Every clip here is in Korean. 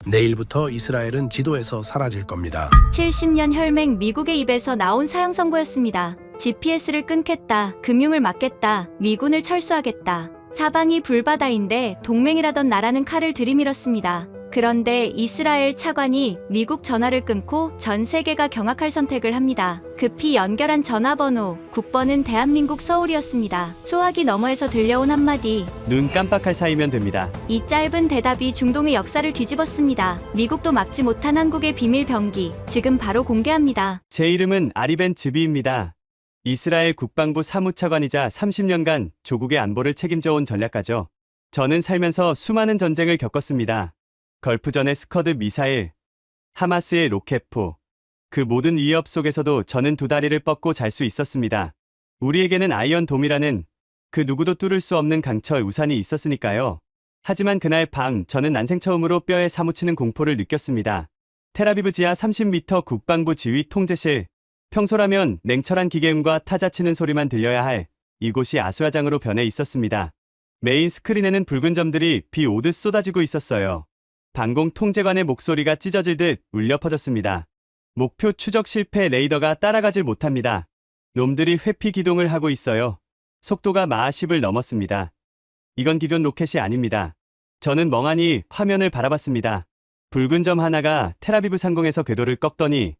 내일부터 이스라엘은 지도에서 사라질 겁니다. 70년 혈맹 미국의 입에서 나온 사형 선고였습니다. GPS를 끊겠다, 금융을 막겠다, 미군을 철수하겠다. 사방이 불바다인데 동맹이라던 나라는 칼을 들이밀었습니다. 그런데 이스라엘 차관이 미국 전화를 끊고 전 세계가 경악할 선택을 합니다. 급히 연결한 전화번호, 국번은 대한민국 서울이었습니다. 수화기 너머에서 들려온 한마디. 눈 깜빡할 사이면 됩니다. 이 짧은 대답이 중동의 역사를 뒤집었습니다. 미국도 막지 못한 한국의 비밀 병기, 지금 바로 공개합니다. 제 이름은 아리벤 즈비입니다. 이스라엘 국방부 사무차관이자 30년간 조국의 안보를 책임져온 전략가죠. 저는 살면서 수많은 전쟁을 겪었습니다. 걸프전의 스커드 미사일, 하마스의 로켓포, 그 모든 위협 속에서도 저는 두 다리를 뻗고 잘 수 있었습니다. 우리에게는 아이언돔이라는 그 누구도 뚫을 수 없는 강철 우산이 있었으니까요. 하지만 그날 밤 저는 난생 처음으로 뼈에 사무치는 공포를 느꼈습니다. 텔아비브 지하 30m 국방부 지휘 통제실. 평소라면 냉철한 기계음과 타자 치는 소리만 들려야 할 이곳이 아수라장으로 변해 있었습니다. 메인 스크린에는 붉은 점들이 비 오듯 쏟아지고 있었어요. 방공 통제관의 목소리가 찢어질 듯 울려 퍼졌습니다. 목표 추적 실패, 레이더가 따라가질 못합니다. 놈들이 회피 기동을 하고 있어요. 속도가 마하 10을 넘었습니다. 이건 기존 로켓이 아닙니다. 저는 멍하니 화면을 바라봤습니다. 붉은 점 하나가 텔아비브 상공에서 궤도를 꺾더니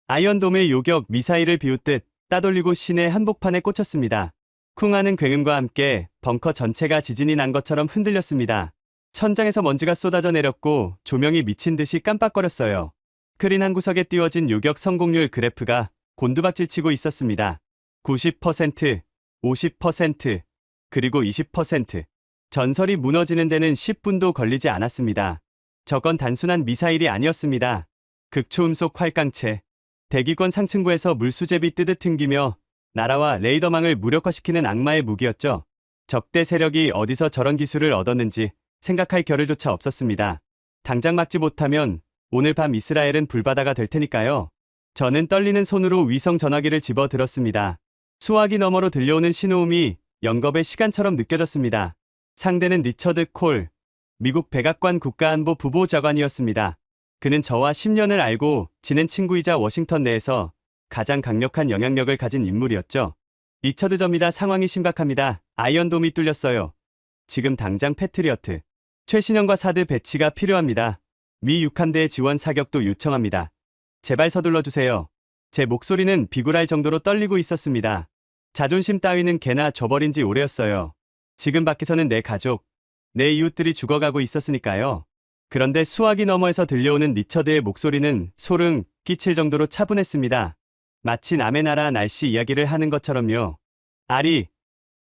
아이언돔의 요격 미사일을 비웃듯 따돌리고 시내 한복판에 꽂혔습니다. 쿵 하는 굉음과 함께 벙커 전체가 지진이 난 것처럼 흔들렸습니다. 천장에서 먼지가 쏟아져 내렸고 조명이 미친 듯이 깜빡거렸어요. 스크린 한 구석에 띄워진 요격 성공률 그래프가 곤두박질 치고 있었습니다. 90%, 50%, 그리고 20%. 전설이 무너지는 데는 10분도 걸리지 않았습니다. 저건 단순한 미사일이 아니었습니다. 극초음속 활강체. 대기권 상층부에서 물수제비 뜨듯 튕기며 나라와 레이더망을 무력화시키는 악마의 무기였죠. 적대 세력이 어디서 저런 기술을 얻었는지 생각할 겨를조차 없었습니다. 당장 막지 못하면 오늘 밤 이스라엘은 불바다가 될 테니까요. 저는 떨리는 손으로 위성 전화기를 집어 들었습니다. 수화기 너머로 들려오는 신호음이 영겁의 시간처럼 느껴졌습니다. 상대는 리처드 콜, 미국 백악관 국가안보 부보좌관이었습니다. 그는 저와 10년을 알고 지낸 친구이자 워싱턴 내에서 가장 강력한 영향력을 가진 인물이었죠. 리처드 접니다. 상황이 심각합니다. 아이언돔이 뚫렸어요. 지금 당장 패트리어트, 최신형과 사드 배치가 필요합니다. 미 육함대의 지원 사격도 요청합니다. 제발 서둘러주세요. 제 목소리는 비굴할 정도로 떨리고 있었습니다. 자존심 따위는 개나 줘버린 지 오래였어요. 지금 밖에서는 내 가족, 내 이웃들이 죽어가고 있었으니까요. 그런데 수화기 너머에서 들려오는 리처드의 목소리는 소름 끼칠 정도로 차분했습니다. 마치 남의 나라 날씨 이야기를 하는 것처럼요. 아리,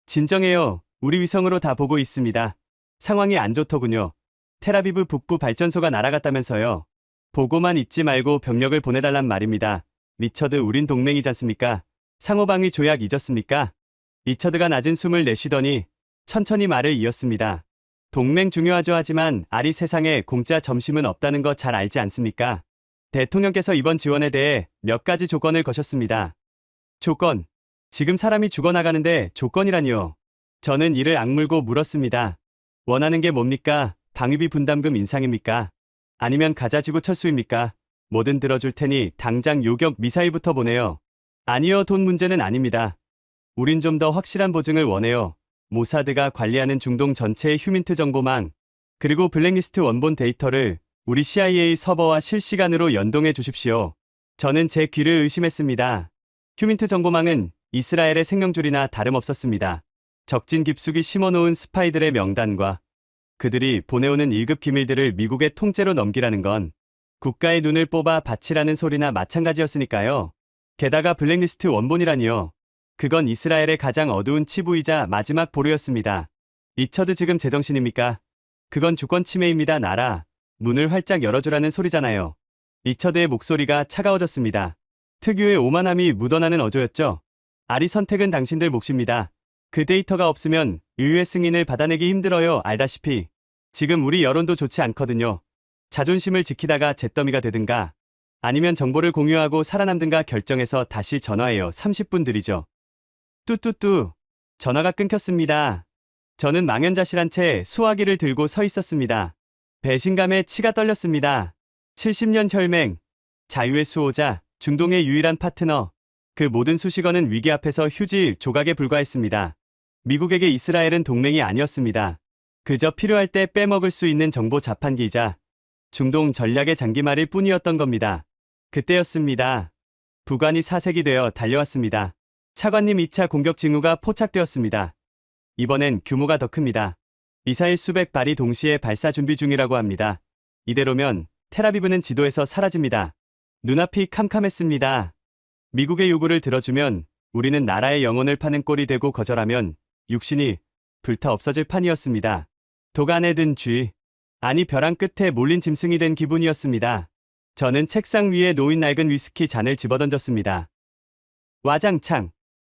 진정해요. 우리 위성으로 다 보고 있습니다. 상황이 안 좋더군요. 텔아비브 북부 발전소가 날아갔다면서요. 보고만 있지 말고 병력을 보내달란 말입니다. 리처드, 우린 동맹이잖습니까? 상호방위 조약 잊었습니까? 리처드가 낮은 숨을 내쉬더니 천천히 말을 이었습니다. 동맹 중요하죠. 하지만 아리, 세상에 공짜 점심은 없다는 거 잘 알지 않습니까? 대통령께서 이번 지원에 대해 몇 가지 조건을 거셨습니다. 조건. 지금 사람이 죽어나가는데 조건이라니요. 저는 이를 악물고 물었습니다. 원하는 게 뭡니까? 방위비 분담금 인상입니까? 아니면 가자지구 철수입니까? 뭐든 들어줄 테니 당장 요격 미사일부터 보내요. 아니요, 돈 문제는 아닙니다. 우린 좀 더 확실한 보증을 원해요. 모사드가 관리하는 중동 전체의 휴민트 정보망, 그리고 블랙리스트 원본 데이터를 우리 CIA 서버와 실시간으로 연동해 주십시오. 저는 제 귀를 의심했습니다. 휴민트 정보망은 이스라엘의 생명줄이나 다름없었습니다. 적진 깊숙이 심어놓은 스파이들의 명단과 그들이 보내오는 1급 기밀들을 미국의 통째로 넘기라는 건 국가의 눈을 뽑아 바치라는 소리나 마찬가지였으니까요. 게다가 블랙리스트 원본이라니요. 그건 이스라엘의 가장 어두운 치부이자 마지막 보루였습니다. 리처드, 지금 제정신입니까? 그건 주권 침해입니다. 나라, 문을 활짝 열어주라는 소리잖아요. 리처드의 목소리가 차가워졌습니다. 특유의 오만함이 묻어나는 어조였죠. 아리, 선택은 당신들 몫입니다. 그 데이터가 없으면 의회 승인을 받아내기 힘들어요. 알다시피 지금 우리 여론도 좋지 않거든요. 자존심을 지키다가 잿더미가 되든가 아니면 정보를 공유하고 살아남든가 결정해서 다시 전화해요. 30분 들이죠. 뚜뚜뚜. 전화가 끊겼습니다. 저는 망연자실한 채 수화기를 들고 서 있었습니다. 배신감에 치가 떨렸습니다. 70년 혈맹, 자유의 수호자, 중동의 유일한 파트너. 그 모든 수식어는 위기 앞에서 휴지 조각에 불과했습니다. 미국에게 이스라엘은 동맹이 아니었습니다. 그저 필요할 때 빼먹을 수 있는 정보 자판기이자 중동 전략의 장기말일 뿐이었던 겁니다. 그때였습니다. 북한이 사색이 되어 달려왔습니다. 차관님 2차 공격 징후가 포착되었습니다. 이번엔 규모가 더 큽니다. 미사일 수백 발이 동시에 발사 준비 중이라고 합니다. 이대로면 텔아비브는 지도에서 사라집니다. 눈앞이 캄캄했습니다. 미국의 요구를 들어주면 우리는 나라의 영혼을 파는 꼴이 되고 거절하면 육신이 불타 없어질 판이었습니다. 독 안에 든 쥐, 아니 벼랑 끝에 몰린 짐승이 된 기분이었습니다. 저는 책상 위에 놓인 낡은 위스키 잔을 집어던졌습니다. 와장창,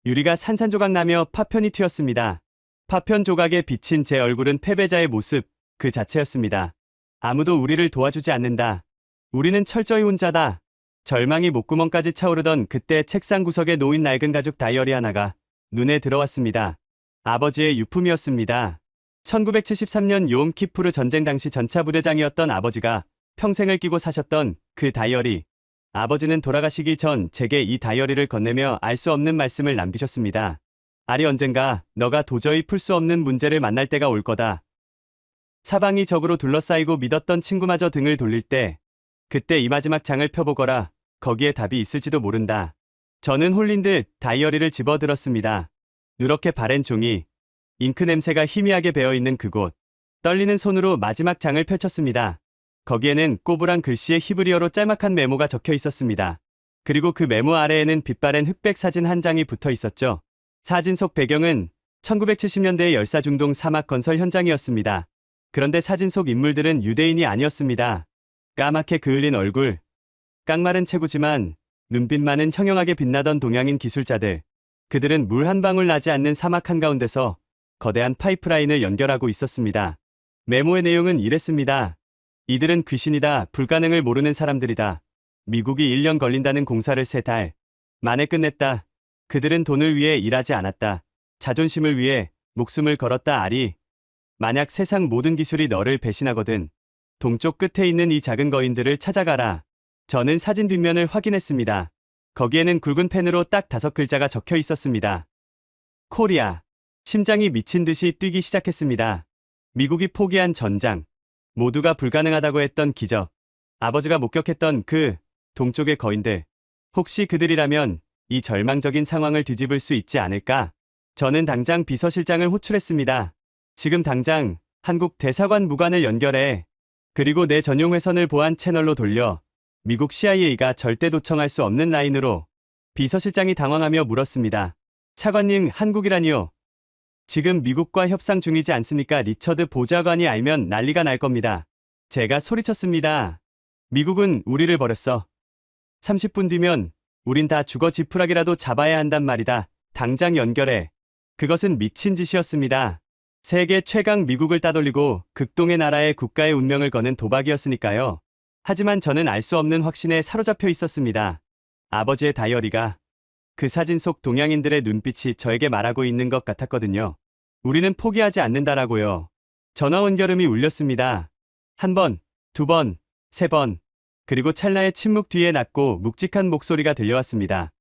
유리가 산산조각 나며 파편이 튀었습니다. 파편 조각에 비친 제 얼굴은 패배자의 모습 그 자체였습니다. 아무도 우리를 도와주지 않는다. 우리는 철저히 혼자다. 절망이 목구멍까지 차오르던 그때 책상 구석에 놓인 낡은 가죽 다이어리 하나가 눈에 들어왔습니다. 아버지의 유품이었습니다. 1973년 욤키푸르 전쟁 당시 전차 부대장이었던 아버지가 평생을 끼고 사셨던 그 다이어리. 아버지는 돌아가시기 전 제게 이 다이어리를 건네며 알 수 없는 말씀을 남기셨습니다. 아리 언젠가 너가 도저히 풀 수 없는 문제를 만날 때가 올 거다. 사방이 적으로 둘러싸이고 믿었던 친구마저 등을 돌릴 때 그때 이 마지막 장을 펴보거라. 거기에 답이 있을지도 모른다. 저는 홀린 듯 다이어리를 집어들었습니다. 누렇게 바랜 종이, 잉크 냄새가 희미하게 배어있는 그곳. 떨리는 손으로 마지막 장을 펼쳤습니다. 거기에는 꼬부랑 글씨의 히브리어로 짤막한 메모가 적혀 있었습니다. 그리고 그 메모 아래에는 빛바랜 흑백 사진 한 장이 붙어 있었죠. 사진 속 배경은 1970년대의 열사 중동 사막 건설 현장이었습니다. 그런데 사진 속 인물들은 유대인이 아니었습니다. 까맣게 그을린 얼굴, 깡마른 체구지만 눈빛만은 형형하게 빛나던 동양인 기술자들. 그들은 물 한 방울 나지 않는 사막 한가운데서 거대한 파이프라인을 연결하고 있었습니다. 메모의 내용은 이랬습니다. 이들은 귀신이다. 불가능을 모르는 사람들이다. 미국이 1년 걸린다는 공사를 3달 만에 끝냈다. 그들은 돈을 위해 일하지 않았다. 자존심을 위해 목숨을 걸었다. 아리, 만약 세상 모든 기술이 너를 배신하거든 동쪽 끝에 있는 이 작은 거인들을 찾아가라. 저는 사진 뒷면을 확인했습니다. 거기에는 굵은 펜으로 딱 5글자가 적혀 있었습니다. 코리아. 심장이 미친 듯이 뛰기 시작했습니다. 미국이 포기한 전장. 모두가 불가능하다고 했던 기적. 아버지가 목격했던 그 동쪽의 거인들. 혹시 그들이라면 이 절망적인 상황을 뒤집을 수 있지 않을까? 저는 당장 비서실장을 호출했습니다. 지금 당장 한국 대사관 무관을 연결해. 그리고 내 전용 회선을 보안 채널로 돌려. 미국 CIA가 절대 도청할 수 없는 라인으로. 비서실장이 당황하며 물었습니다. 차관님, 한국이라니요? 지금 미국과 협상 중이지 않습니까? 리처드 보좌관이 알면 난리가 날 겁니다. 제가 소리쳤습니다. 미국은 우리를 버렸어. 30분 뒤면 우린 다 죽어 지푸라기라도 잡아야 한단 말이다. 당장 연결해. 그것은 미친 짓이었습니다. 세계 최강 미국을 따돌리고 극동의 나라의 국가의 운명을 거는 도박이었으니까요. 하지만 저는 알 수 없는 확신에 사로잡혀 있었습니다. 아버지의 다이어리가 그 사진 속 동양인들의 눈빛이 저에게 말하고 있는 것 같았거든요. 우리는 포기하지 않는다라고요. 전화 온결음이 울렸습니다. 1번, 2번, 3번. 그리고 찰나의 침묵 뒤에 낮고 묵직한 목소리가 들려왔습니다.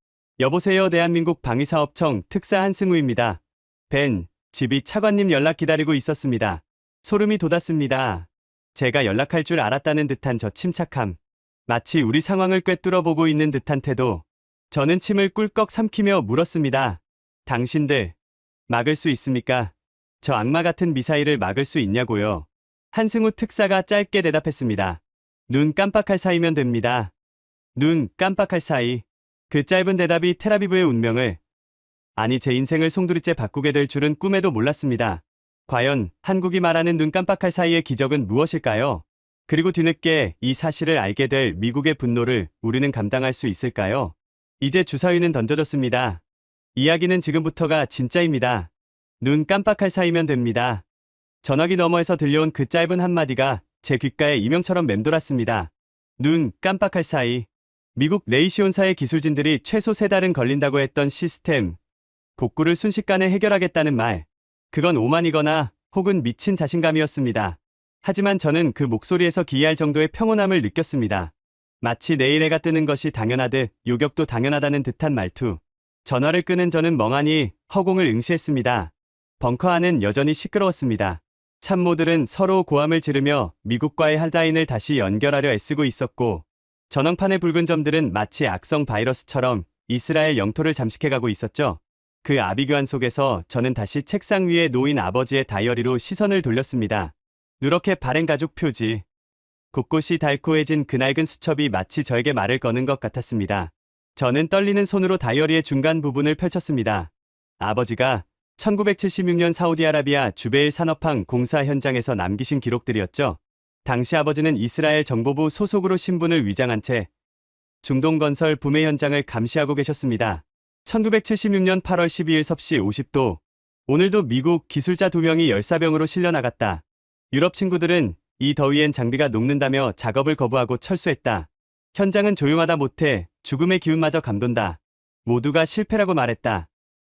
여보세요, 대한민국 방위사업청 특사 한승우입니다. 벤, 집이 차관님 연락 기다리고 있었습니다. 소름이 돋았습니다. 제가 연락할 줄 알았다는 듯한 저 침착함. 마치 우리 상황을 꿰뚫어 보고 있는 듯한 태도. 저는 침을 꿀꺽 삼키며 물었습니다. 당신들, 막을 수 있습니까? 저 악마 같은 미사일을 막을 수 있냐고요? 한승우 특사가 짧게 대답했습니다. 눈 깜빡할 사이면 됩니다. 눈 깜빡할 사이. 그 짧은 대답이 텔아비브의 운명을, 아니 제 인생을 송두리째 바꾸게 될 줄은 꿈에도 몰랐습니다. 과연 한국이 말하는 눈 깜빡할 사이의 기적은 무엇일까요? 그리고 뒤늦게 이 사실을 알게 될 미국의 분노를 우리는 감당할 수 있을까요? 이제 주사위는 던져졌습니다. 이야기는 지금부터가 진짜입니다. 눈 깜빡할 사이면 됩니다. 전화기 너머에서 들려온 그 짧은 한마디가 제 귓가에 이명처럼 맴돌았습니다. 눈 깜빡할 사이. 미국 레이시온사의 기술진들이 최소 3달은 걸린다고 했던 시스템 복구를 순식간에 해결하겠다는 말. 그건 오만이거나 혹은 미친 자신감이었습니다. 하지만 저는 그 목소리에서 기이할 정도의 평온함을 느꼈습니다. 마치 내일 해가 뜨는 것이 당연하듯 요격도 당연하다는 듯한 말투. 전화를 끄는 저는 멍하니 허공을 응시했습니다. 벙커 안은 여전히 시끄러웠습니다. 참모들은 서로 고함을 지르며 미국과의 핫라인을 다시 연결하려 애쓰고 있었고, 전원판의 붉은 점들은 마치 악성 바이러스처럼 이스라엘 영토를 잠식해가고 있었죠. 그 아비규환 속에서 저는 다시 책상 위에 놓인 아버지의 다이어리로 시선을 돌렸습니다. 누렇게 바랜 가족 표지. 곳곳이 달코해진 그 낡은 수첩이 마치 저에게 말을 거는 것 같았습니다. 저는 떨리는 손으로 다이어리의 중간 부분을 펼쳤습니다. 아버지가 1976년 사우디아라비아 주베일 산업항 공사 현장에서 남기신 기록들이었죠. 당시 아버지는 이스라엘 정보부 소속으로 신분을 위장한 채 중동건설 붐의 현장을 감시하고 계셨습니다. 1976년 8월 12일 섭씨 50도. 오늘도 미국 기술자 2명이 열사병으로 실려나갔다. 유럽 친구들은 이 더위엔 장비가 녹는다며 작업을 거부하고 철수했다. 현장은 조용하다 못해 죽음의 기운마저 감돈다. 모두가 실패라고 말했다.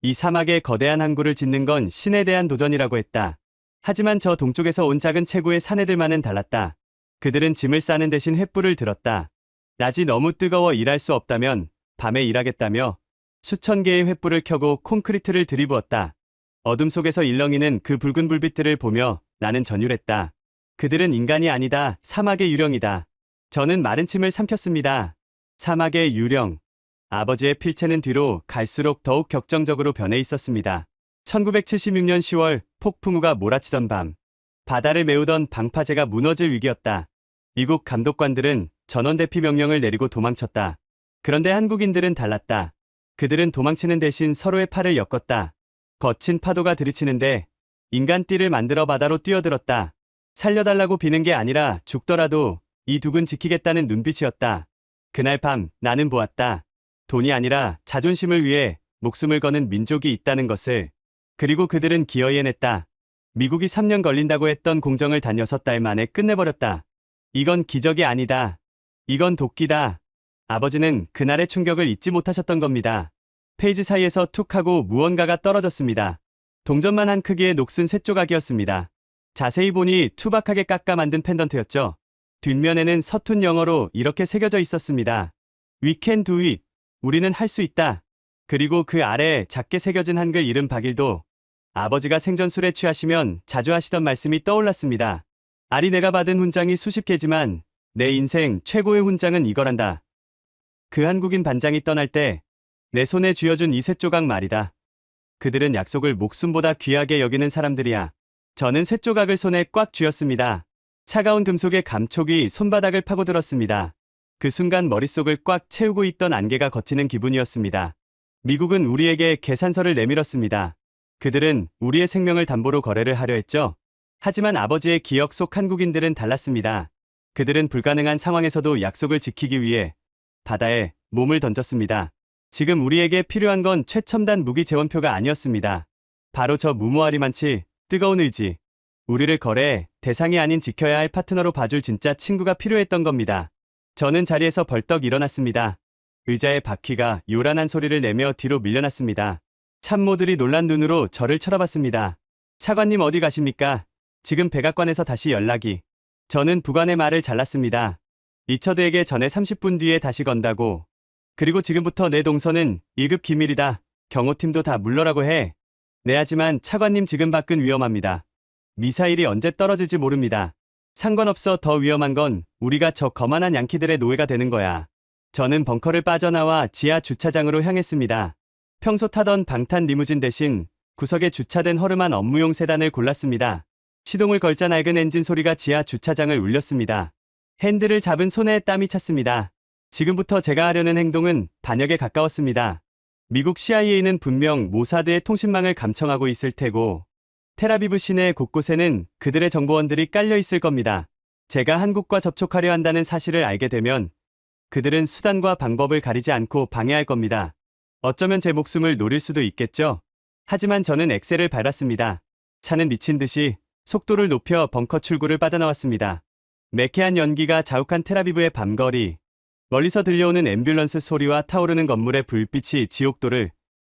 이 사막에 거대한 항구를 짓는 건 신에 대한 도전이라고 했다. 하지만 저 동쪽에서 온 작은 체구의 사내들만은 달랐다. 그들은 짐을 싸는 대신 횃불을 들었다. 낮이 너무 뜨거워 일할 수 없다면 밤에 일하겠다며 수천 개의 횃불을 켜고 콘크리트를 들이부었다. 어둠 속에서 일렁이는 그 붉은 불빛들을 보며 나는 전율했다. 그들은 인간이 아니다. 사막의 유령이다. 저는 마른 침을 삼켰습니다. 사막의 유령. 아버지의 필체는 뒤로 갈수록 더욱 격정적으로 변해 있었습니다. 1976년 10월 폭풍우가 몰아치던 밤. 바다를 메우던 방파제가 무너질 위기였다. 미국 감독관들은 전원 대피 명령을 내리고 도망쳤다. 그런데 한국인들은 달랐다. 그들은 도망치는 대신 서로의 팔을 엮었다. 거친 파도가 들이치는데 인간띠를 만들어 바다로 뛰어들었다. 살려달라고 비는 게 아니라 죽더라도 이 둑은 지키겠다는 눈빛이었다. 그날 밤 나는 보았다. 돈이 아니라 자존심을 위해 목숨을 거는 민족이 있다는 것을. 그리고 그들은 기어이 해냈다. 미국이 3년 걸린다고 했던 공정을 단 6달 만에 끝내버렸다. 이건 기적이 아니다. 이건 도끼다. 아버지는 그날의 충격을 잊지 못하셨던 겁니다. 페이지 사이에서 툭 하고 무언가가 떨어졌습니다. 동전만 한 크기의 녹슨 쇳조각이었습니다. 자세히 보니 투박하게 깎아 만든 펜던트였죠. 뒷면에는 서툰 영어로 이렇게 새겨져 있었습니다. We can do it. 우리는 할 수 있다. 그리고 그 아래에 작게 새겨진 한글 이름 박일도. 아버지가 생전 술에 취하시면 자주 하시던 말씀이 떠올랐습니다. 아리 내가 받은 훈장이 수십 개지만 내 인생 최고의 훈장은 이거란다. 그 한국인 반장이 떠날 때 내 손에 쥐어준 이 쇳조각 말이다. 그들은 약속을 목숨보다 귀하게 여기는 사람들이야. 저는 쇳조각을 손에 꽉 쥐었습니다. 차가운 금속의 감촉이 손바닥을 파고들었습니다. 그 순간 머릿속을 꽉 채우고 있던 안개가 걷히는 기분이었습니다. 미국은 우리에게 계산서를 내밀었습니다. 그들은 우리의 생명을 담보로 거래를 하려 했죠. 하지만 아버지의 기억 속 한국인들은 달랐습니다. 그들은 불가능한 상황에서도 약속을 지키기 위해 바다에 몸을 던졌습니다. 지금 우리에게 필요한 건 최첨단 무기 재원표가 아니었습니다. 바로 저 무모하리만치 뜨거운 의지. 우리를 거래해 대상이 아닌 지켜야 할 파트너로 봐줄 진짜 친구가 필요했던 겁니다. 저는 자리에서 벌떡 일어났습니다. 의자의 바퀴가 요란한 소리를 내며 뒤로 밀려났습니다. 참모들이 놀란 눈으로 저를 쳐다봤습니다. 차관님 어디 가십니까? 지금 백악관에서 다시 연락이. 저는 부관의 말을 잘랐습니다. 리처드에게 전에 30분 뒤에 다시 건다고. 그리고 지금부터 내 동선은 1급 기밀이다. 경호팀도 다 물러라고 해. 네, 하지만 차관님 지금 밖은 위험합니다. 미사일이 언제 떨어질지 모릅니다. 상관없어. 더 위험한 건 우리가 저 거만한 양키들의 노예가 되는 거야. 저는 벙커를 빠져나와 지하 주차장으로 향했습니다. 평소 타던 방탄 리무진 대신 구석에 주차된 허름한 업무용 세단을 골랐습니다. 시동을 걸자 낡은 엔진 소리가 지하 주차장을 울렸습니다. 핸들을 잡은 손에 땀이 찼습니다. 지금부터 제가 하려는 행동은 반역에 가까웠습니다. 미국 CIA는 분명 모사드의 통신망을 감청하고 있을 테고 텔아비브 시내 곳곳에는 그들의 정보원들이 깔려 있을 겁니다. 제가 한국과 접촉하려 한다는 사실을 알게 되면 그들은 수단과 방법을 가리지 않고 방해할 겁니다. 어쩌면 제 목숨을 노릴 수도 있겠죠. 하지만 저는 엑셀을 밟았습니다. 차는 미친 듯이 속도를 높여 벙커 출구를 빠져나왔습니다. 매캐한 연기가 자욱한 텔아비브의 밤거리. 멀리서 들려오는 앰뷸런스 소리와 타오르는 건물의 불빛이 지옥도를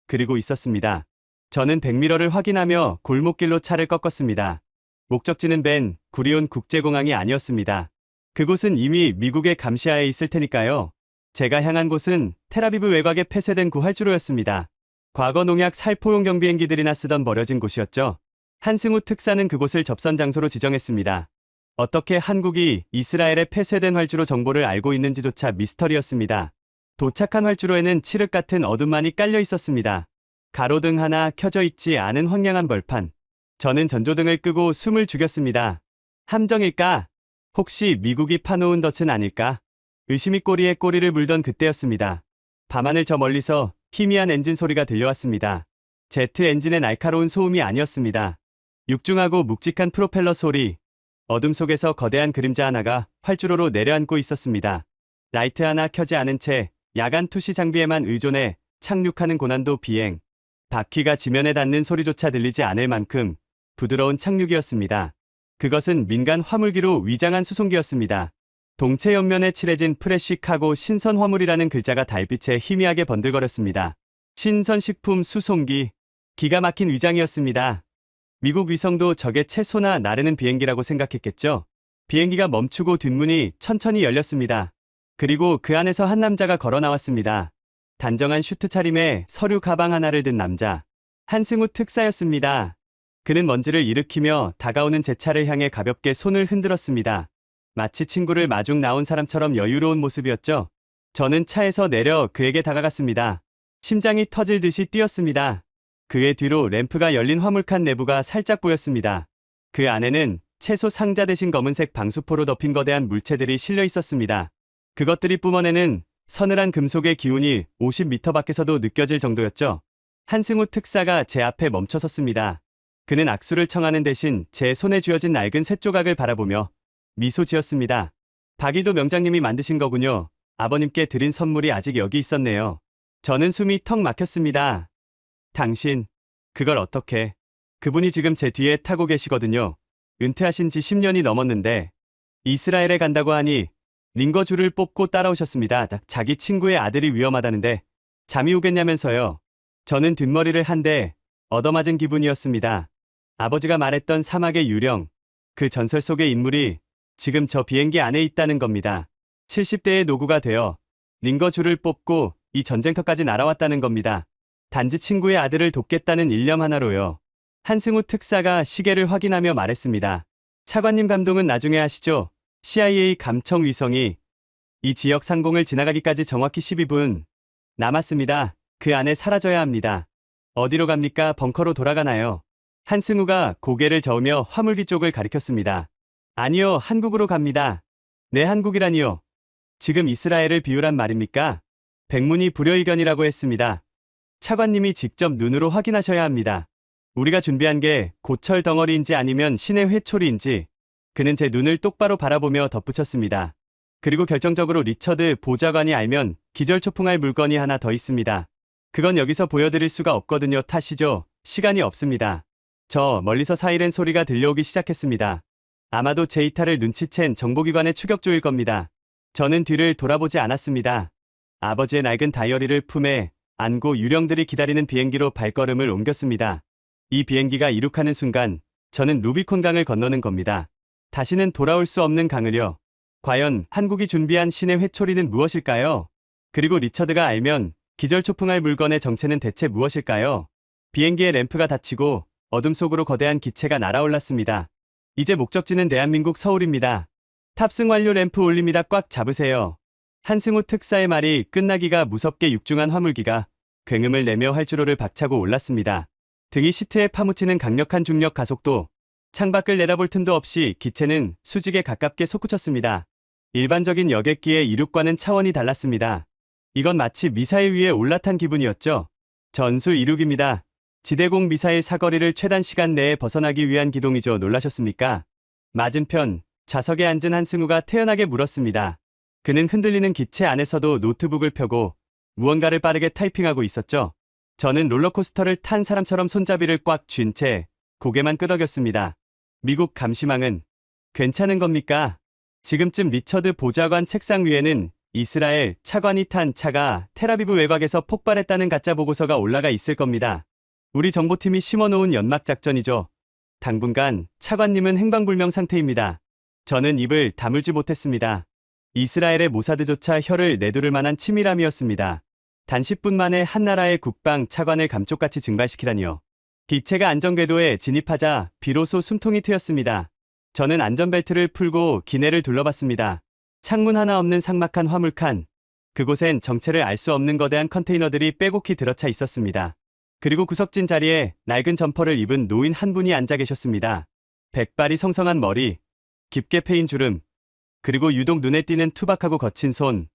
그리고 있었습니다. 저는 백미러를 확인하며 골목길로 차를 꺾었습니다. 목적지는 벤 구리온 국제공항이 아니었습니다. 그곳은 이미 미국의 감시하에 있을 테니까요. 제가 향한 곳은 텔아비브 외곽에 폐쇄된 구 활주로였습니다. 과거 농약 살포용 경비행기들이나 쓰던 버려진 곳이었죠. 한승우 특사는 그곳을 접선 장소로 지정했습니다. 어떻게 한국이 이스라엘의 폐쇄된 활주로 정보를 알고 있는지조차 미스터리였습니다. 도착한 활주로에는 칠흑 같은 어둠만이 깔려 있었습니다. 가로등 하나 켜져 있지 않은 황량한 벌판. 저는 전조등을 끄고 숨을 죽였습니다. 함정일까? 혹시 미국이 파놓은 덫은 아닐까? 의심이 꼬리에 꼬리를 물던 그때였습니다. 밤하늘 저 멀리서 희미한 엔진 소리가 들려왔습니다. 제트 엔진의 날카로운 소음이 아니었습니다. 육중하고 묵직한 프로펠러 소리. 어둠 속에서 거대한 그림자 하나가 활주로로 내려앉고 있었습니다. 라이트 하나 켜지 않은 채 야간 투시 장비에만 의존해 착륙하는 고난도 비행. 바퀴가 지면에 닿는 소리조차 들리지 않을 만큼 부드러운 착륙이었습니다. 그것은 민간 화물기로 위장한 수송기였습니다. 동체 옆면에 칠해진 프레쉬 카고 신선 화물이라는 글자가 달빛에 희미하게 번들거렸습니다. 신선식품 수송기. 기가 막힌 위장이었습니다. 미국 위성도 저게 채소나 나르는 비행기라고 생각했겠죠. 비행기가 멈추고 뒷문이 천천히 열렸습니다. 그리고 그 안에서 한 남자가 걸어 나왔습니다. 단정한 슈트 차림에 서류 가방 하나를 든 남자. 한승우 특사였습니다. 그는 먼지를 일으키며 다가오는 제 차를 향해 가볍게 손을 흔들었습니다. 마치 친구를 마중 나온 사람처럼 여유로운 모습이었죠. 저는 차에서 내려 그에게 다가갔습니다. 심장이 터질 듯이 뛰었습니다. 그의 뒤로 램프가 열린 화물칸 내부가 살짝 보였습니다. 그 안에는 채소 상자 대신 검은색 방수포로 덮인 거대한 물체들이 실려 있었습니다. 그것들이 뿜어내는 서늘한 금속의 기운이 50m 밖에서도 느껴질 정도였죠. 한승우 특사가 제 앞에 멈춰섰습니다. 그는 악수를 청하는 대신 제 손에 쥐어진 낡은 쇳조각을 바라보며 미소 지었습니다. 박일도 명장님이 만드신 거군요. 아버님께 드린 선물이 아직 여기 있었네요. 저는 숨이 턱 막혔습니다. 당신, 그걸 어떻게? 그분이 지금 제 뒤에 타고 계시거든요. 은퇴하신 지 10년이 넘었는데 이스라엘에 간다고 하니 링거줄을 뽑고 따라오셨습니다. 자기 친구의 아들이 위험하다는데 잠이 오겠냐면서요. 저는 뒷머리를 한 대 얻어맞은 기분이었습니다. 아버지가 말했던 사막의 유령, 그 전설 속의 인물이 지금 저 비행기 안에 있다는 겁니다. 70대의 노구가 되어 링거줄을 뽑고 이 전쟁터까지 날아왔다는 겁니다. 단지 친구의 아들을 돕겠다는 일념 하나로요. 한승우 특사가 시계를 확인하며 말했습니다. 차관님 감동은 나중에 하시죠. CIA 감청 위성이 이 지역 상공을 지나가기까지 정확히 12분 남았습니다. 그 안에 사라져야 합니다. 어디로 갑니까? 벙커로 돌아가나요? 한승우가 고개를 저으며 화물기 쪽을 가리켰습니다. 아니요, 한국으로 갑니다. 네, 한국이라니요. 지금 이스라엘을 비유란 말입니까? 백문이 불여의견이라고 했습니다. 차관님이 직접 눈으로 확인하셔야 합니다. 우리가 준비한 게 고철 덩어리인지 아니면 신의 회초리인지. 그는 제 눈을 똑바로 바라보며 덧붙였습니다. 그리고 결정적으로 리처드 보좌관이 알면 기절초풍할 물건이 하나 더 있습니다. 그건 여기서 보여드릴 수가 없거든요. 타시죠. 시간이 없습니다. 저 멀리서 사이렌 소리가 들려오기 시작했습니다. 아마도 제 이탈을 눈치챈 정보기관의 추격조일 겁니다. 저는 뒤를 돌아보지 않았습니다. 아버지의 낡은 다이어리를 품에 안고 유령들이 기다리는 비행기로 발걸음을 옮겼습니다. 이 비행기가 이륙하는 순간 저는 루비콘 강을 건너는 겁니다. 다시는 돌아올 수 없는 강을요. 과연 한국이 준비한 신의 회초리는 무엇일까요? 그리고 리처드가 알면 기절초풍할 물건의 정체는 대체 무엇일까요? 비행기의 램프가 닫히고 어둠 속으로 거대한 기체가 날아올랐습니다. 이제 목적지는 대한민국 서울입니다. 탑승 완료. 램프 올립니다. 꽉 잡으세요. 한승우 특사의 말이 끝나기가 무섭게 육중한 화물기가 굉음을 내며 활주로를 박차고 올랐습니다. 등이 시트에 파묻히는 강력한 중력 가속도, 창밖을 내다볼 틈도 없이 기체는 수직에 가깝게 솟구쳤습니다. 일반적인 여객기의 이륙과는 차원이 달랐습니다. 이건 마치 미사일 위에 올라탄 기분이었죠. 전술 이륙입니다. 지대공 미사일 사거리를 최단 시간 내에 벗어나기 위한 기동이죠. 놀라셨습니까? 맞은편 좌석에 앉은 한승우가 태연하게 물었습니다. 그는 흔들리는 기체 안에서도 노트북을 펴고 무언가를 빠르게 타이핑하고 있었죠. 저는 롤러코스터를 탄 사람처럼 손잡이를 꽉 쥔 채 고개만 끄덕였습니다. 미국 감시망은 괜찮은 겁니까? 지금쯤 리처드 보좌관 책상 위에는 이스라엘 차관이 탄 차가 텔아비브 외곽에서 폭발했다는 가짜 보고서가 올라가 있을 겁니다. 우리 정보팀이 심어놓은 연막작전이죠. 당분간 차관님은 행방불명 상태입니다. 저는 입을 다물지 못했습니다. 이스라엘의 모사드조차 혀를 내두를 만한 치밀함이었습니다. 단 10분 만에 한 나라의 국방 차관을 감쪽같이 증발시키다니요. 기체가 안전궤도에 진입하자 비로소 숨통이 트였습니다. 저는 안전벨트를 풀고 기내를 둘러봤습니다. 창문 하나 없는 삭막한 화물칸. 그곳엔 정체를 알 수 없는 거대한 컨테이너들이 빼곡히 들어차 있었습니다. 그리고 구석진 자리에 낡은 점퍼를 입은 노인 한 분이 앉아 계셨습니다. 백발이 성성한 머리, 깊게 패인 주름, 그리고 유독 눈에 띄는 투박하고 거친 손.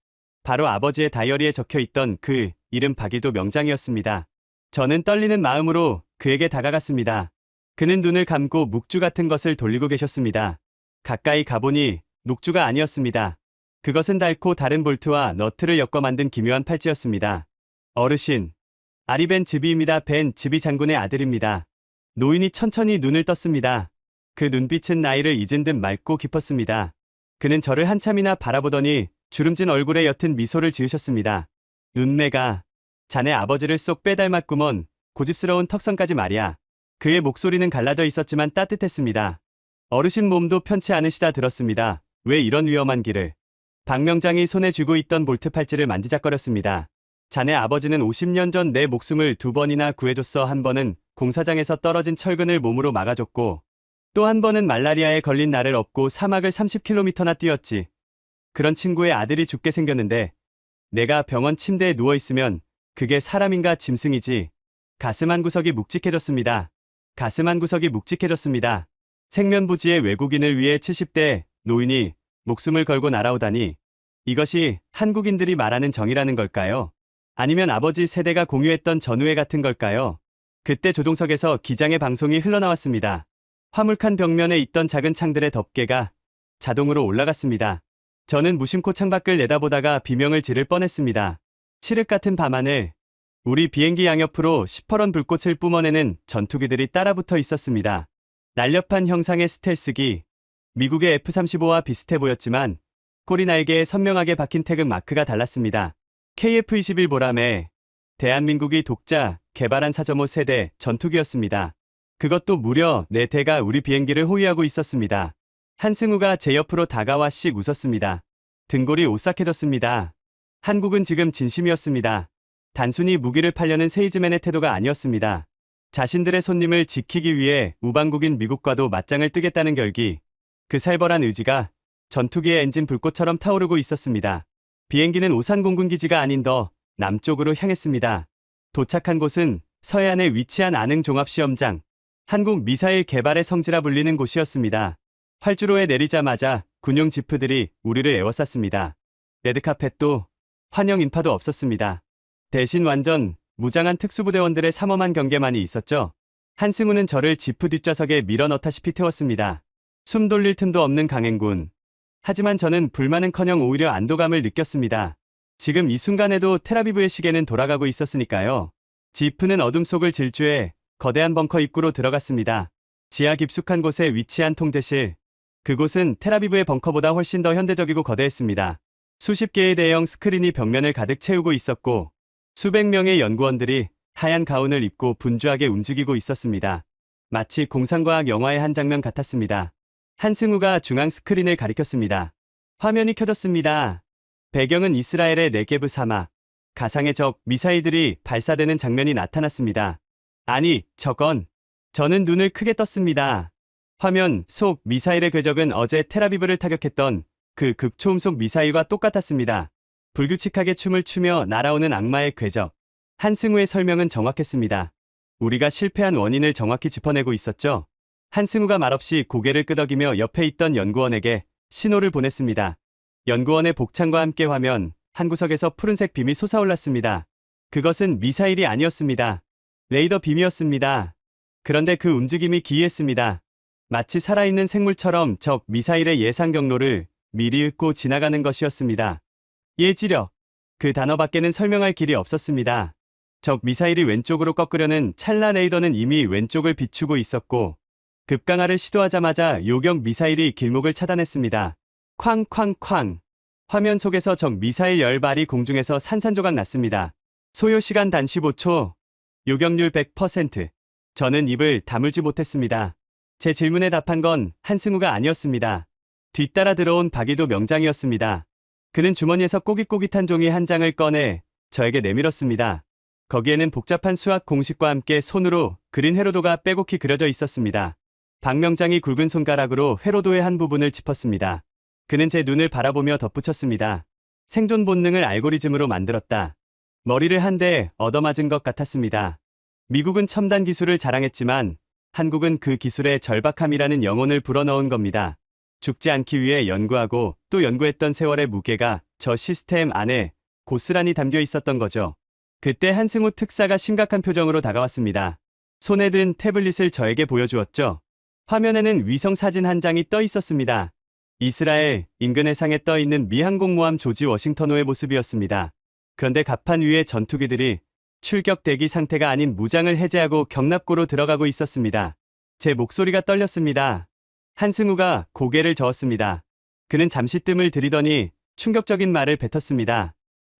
바로 아버지의 다이어리에 적혀있던 그 이름 박이도 명장이었습니다. 저는 떨리는 마음으로 그에게 다가갔습니다. 그는 눈을 감고 묵주 같은 것을 돌리고 계셨습니다. 가까이 가보니 녹주가 아니었습니다. 그것은 닳고 다른 볼트와 너트를 엮어 만든 기묘한 팔찌였습니다. 어르신, 아리 벤 즈비입니다. 벤 즈비 장군의 아들입니다. 노인이 천천히 눈을 떴습니다. 그 눈빛은 나이를 잊은 듯 맑고 깊었습니다. 그는 저를 한참이나 바라보더니 주름진 얼굴에 옅은 미소를 지으셨습니다. 눈매가 자네 아버지를 쏙 빼닮았구먼. 고집스러운 턱선까지 말이야. 그의 목소리는 갈라져 있었지만 따뜻했습니다. 어르신 몸도 편치 않으시다 들었습니다. 왜 이런 위험한 길을. 박명장이 손에 쥐고 있던 볼트 팔찌를 만지작거렸습니다. 자네 아버지는 50년 전 내 목숨을 2번이나 구해줬어. 한 번은 공사장에서 떨어진 철근을 몸으로 막아줬고 또 한 번은 말라리아에 걸린 나를 업고 사막을 30km나 뛰었지. 그런 친구의 아들이 죽게 생겼는데 내가 병원 침대에 누워있으면 그게 사람인가 짐승이지. 가슴 한 구석이 묵직해졌습니다. 가슴 한 구석이 묵직해졌습니다. 생면부지의 외국인을 위해 70대 노인이 목숨을 걸고 날아오다니. 이것이 한국인들이 말하는 정의라는 걸까요? 아니면 아버지 세대가 공유했던 전우애 같은 걸까요? 그때 조종석에서 기장의 방송이 흘러나왔습니다. 화물칸 벽면에 있던 작은 창들의 덮개가 자동으로 올라갔습니다. 저는 무심코 창밖을 내다보다가 비명을 지를 뻔했습니다. 칠흑 같은 밤하늘, 우리 비행기 양옆으로 시퍼런 불꽃을 뿜어내는 전투기들이 따라붙어 있었습니다. 날렵한 형상의 스텔스기, 미국의 F-35와 비슷해 보였지만 꼬리 날개에 선명하게 박힌 태극 마크가 달랐습니다. KF-21 보람에 대한민국이 독자 개발한 4.5 세대 전투기였습니다. 그것도 무려 4대가 우리 비행기를 호위하고 있었습니다. 한승우가 제 옆으로 다가와 씩 웃었습니다. 등골이 오싹해졌습니다. 한국은 지금 진심이었습니다. 단순히 무기를 팔려는 세일즈맨의 태도가 아니었습니다. 자신들의 손님을 지키기 위해 우방국인 미국과도 맞짱을 뜨겠다는 결기. 그 살벌한 의지가 전투기의 엔진 불꽃처럼 타오르고 있었습니다. 비행기는 오산 공군기지가 아닌 더 남쪽으로 향했습니다. 도착한 곳은 서해안에 위치한 안흥 종합시험장, 한국 미사일 개발의 성지라 불리는 곳이었습니다. 활주로에 내리자마자 군용 지프들이 우리를 에워쌌습니다. 레드카펫도 환영 인파도 없었습니다. 대신 완전 무장한 특수부대원들의 삼엄한 경계만이 있었죠. 한승우는 저를 지프 뒷좌석에 밀어넣다시피 태웠습니다. 숨 돌릴 틈도 없는 강행군. 하지만 저는 불만은커녕 오히려 안도감을 느꼈습니다. 지금 이 순간에도 텔아비브의 시계는 돌아가고 있었으니까요. 지프는 어둠 속을 질주해 거대한 벙커 입구로 들어갔습니다. 지하 깊숙한 곳에 위치한 통제실. 그곳은 텔아비브의 벙커보다 훨씬 더 현대적이고 거대했습니다. 수십 개의 대형 스크린이 벽면을 가득 채우고 있었고 수백 명의 연구원들이 하얀 가운을 입고 분주하게 움직이고 있었습니다. 마치 공상과학 영화의 한 장면 같았습니다. 한승우가 중앙 스크린을 가리켰습니다. 화면이 켜졌습니다. 배경은 이스라엘의 네게브 사막. 가상의 적 미사일들이 발사되는 장면이 나타났습니다. 아니, 저건. 저는 눈을 크게 떴습니다. 화면 속 미사일의 궤적은 어제 텔아비브를 타격했던 그 극초음속 미사일과 똑같았습니다. 불규칙하게 춤을 추며 날아오는 악마의 궤적. 한승우의 설명은 정확했습니다. 우리가 실패한 원인을 정확히 짚어내고 있었죠. 한승우가 말없이 고개를 끄덕이며 옆에 있던 연구원에게 신호를 보냈습니다. 연구원의 복창과 함께 화면 한 구석에서 푸른색 빔이 솟아올랐습니다. 그것은 미사일이 아니었습니다. 레이더 빔이었습니다. 그런데 그 움직임이 기이했습니다. 마치 살아있는 생물처럼 적 미사일의 예상 경로를 미리 읽고 지나가는 것이었습니다. 예지력. 그 단어밖에는 설명할 길이 없었습니다. 적 미사일이 왼쪽으로 꺾으려는 찰나 레이더는 이미 왼쪽을 비추고 있었고 급강하를 시도하자마자 요격 미사일이 길목을 차단했습니다. 쾅쾅쾅. 화면 속에서 적 미사일 10발이 공중에서 산산조각 났습니다. 소요 시간 단 15초. 요격률 100%. 저는 입을 다물지 못했습니다. 제 질문에 답한 건 한승우가 아니었습니다. 뒤따라 들어온 박이도 명장이었습니다. 그는 주머니에서 꼬깃꼬깃한 종이 한 장을 꺼내 저에게 내밀었습니다. 거기에는 복잡한 수학 공식과 함께 손으로 그린 회로도가 빼곡히 그려져 있었습니다. 박 명장이 굵은 손가락으로 회로도의 한 부분을 짚었습니다. 그는 제 눈을 바라보며 덧붙였습니다. 생존 본능을 알고리즘으로 만들었다. 머리를 한 대 얻어맞은 것 같았습니다. 미국은 첨단 기술을 자랑했지만 한국은 그 기술의 절박함이라는 영혼을 불어넣은 겁니다. 죽지 않기 위해 연구하고 또 연구했던 세월의 무게가 저 시스템 안에 고스란히 담겨 있었던 거죠. 그때 한승우 특사가 심각한 표정으로 다가왔습니다. 손에 든 태블릿을 저에게 보여주었죠. 화면에는 위성 사진 한 장이 떠 있었습니다. 이스라엘 인근 해상에 떠 있는 미 항공모함 조지 워싱턴호의 모습이었습니다. 그런데 갑판 위에 전투기들이 출격 대기 상태가 아닌 무장을 해제하고 경납고로 들어가고 있었습니다. 제 목소리가 떨렸습니다. 한승우가 고개를 저었습니다. 그는 잠시 뜸을 들이더니 충격적인 말을 뱉었습니다.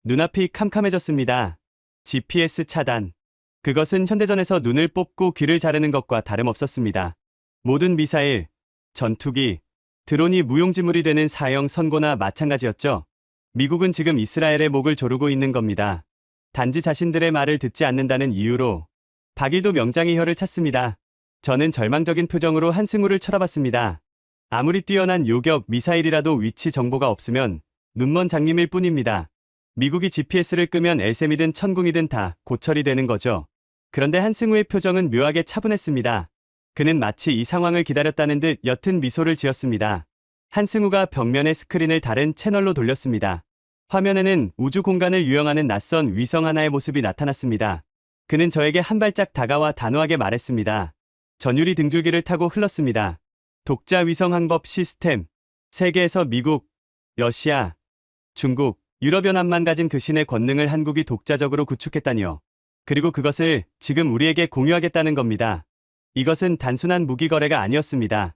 눈앞이 캄캄해졌습니다. GPS 차단. 그것은 현대전에서 눈을 뽑고 귀를 자르는 것과 다름없었습니다. 모든 미사일, 전투기, 드론이 무용지물이 되는 사형 선고나 마찬가지였죠. 미국은 지금 이스라엘의 목을 조르고 있는 겁니다. 단지 자신들의 말을 듣지 않는다는 이유로. 박이도 명장이 혀를 찼습니다. 저는 절망적인 표정으로 한승우를 쳐다봤습니다. 아무리 뛰어난 요격 미사일이라도 위치 정보가 없으면 눈먼 장님일 뿐입니다. 미국이 GPS를 끄면 엘셈이든 천궁이든 다 고철이 되는 거죠. 그런데 한승우의 표정은 묘하게 차분했습니다. 그는 마치 이 상황을 기다렸다는 듯 옅은 미소를 지었습니다. 한승우가 벽면의 스크린을 다른 채널로 돌렸습니다. 화면에는 우주 공간을 유영하는 낯선 위성 하나의 모습이 나타났습니다. 그는 저에게 한 발짝 다가와 단호하게 말했습니다. 전유리 등줄기를 타고 흘렀습니다. 독자 위성 항법 시스템. 세계에서 미국, 러시아, 중국, 유럽연합만 가진 그 신의 권능을 한국이 독자적으로 구축했다니요. 그리고 그것을 지금 우리에게 공유하겠다는 겁니다. 이것은 단순한 무기 거래가 아니었습니다.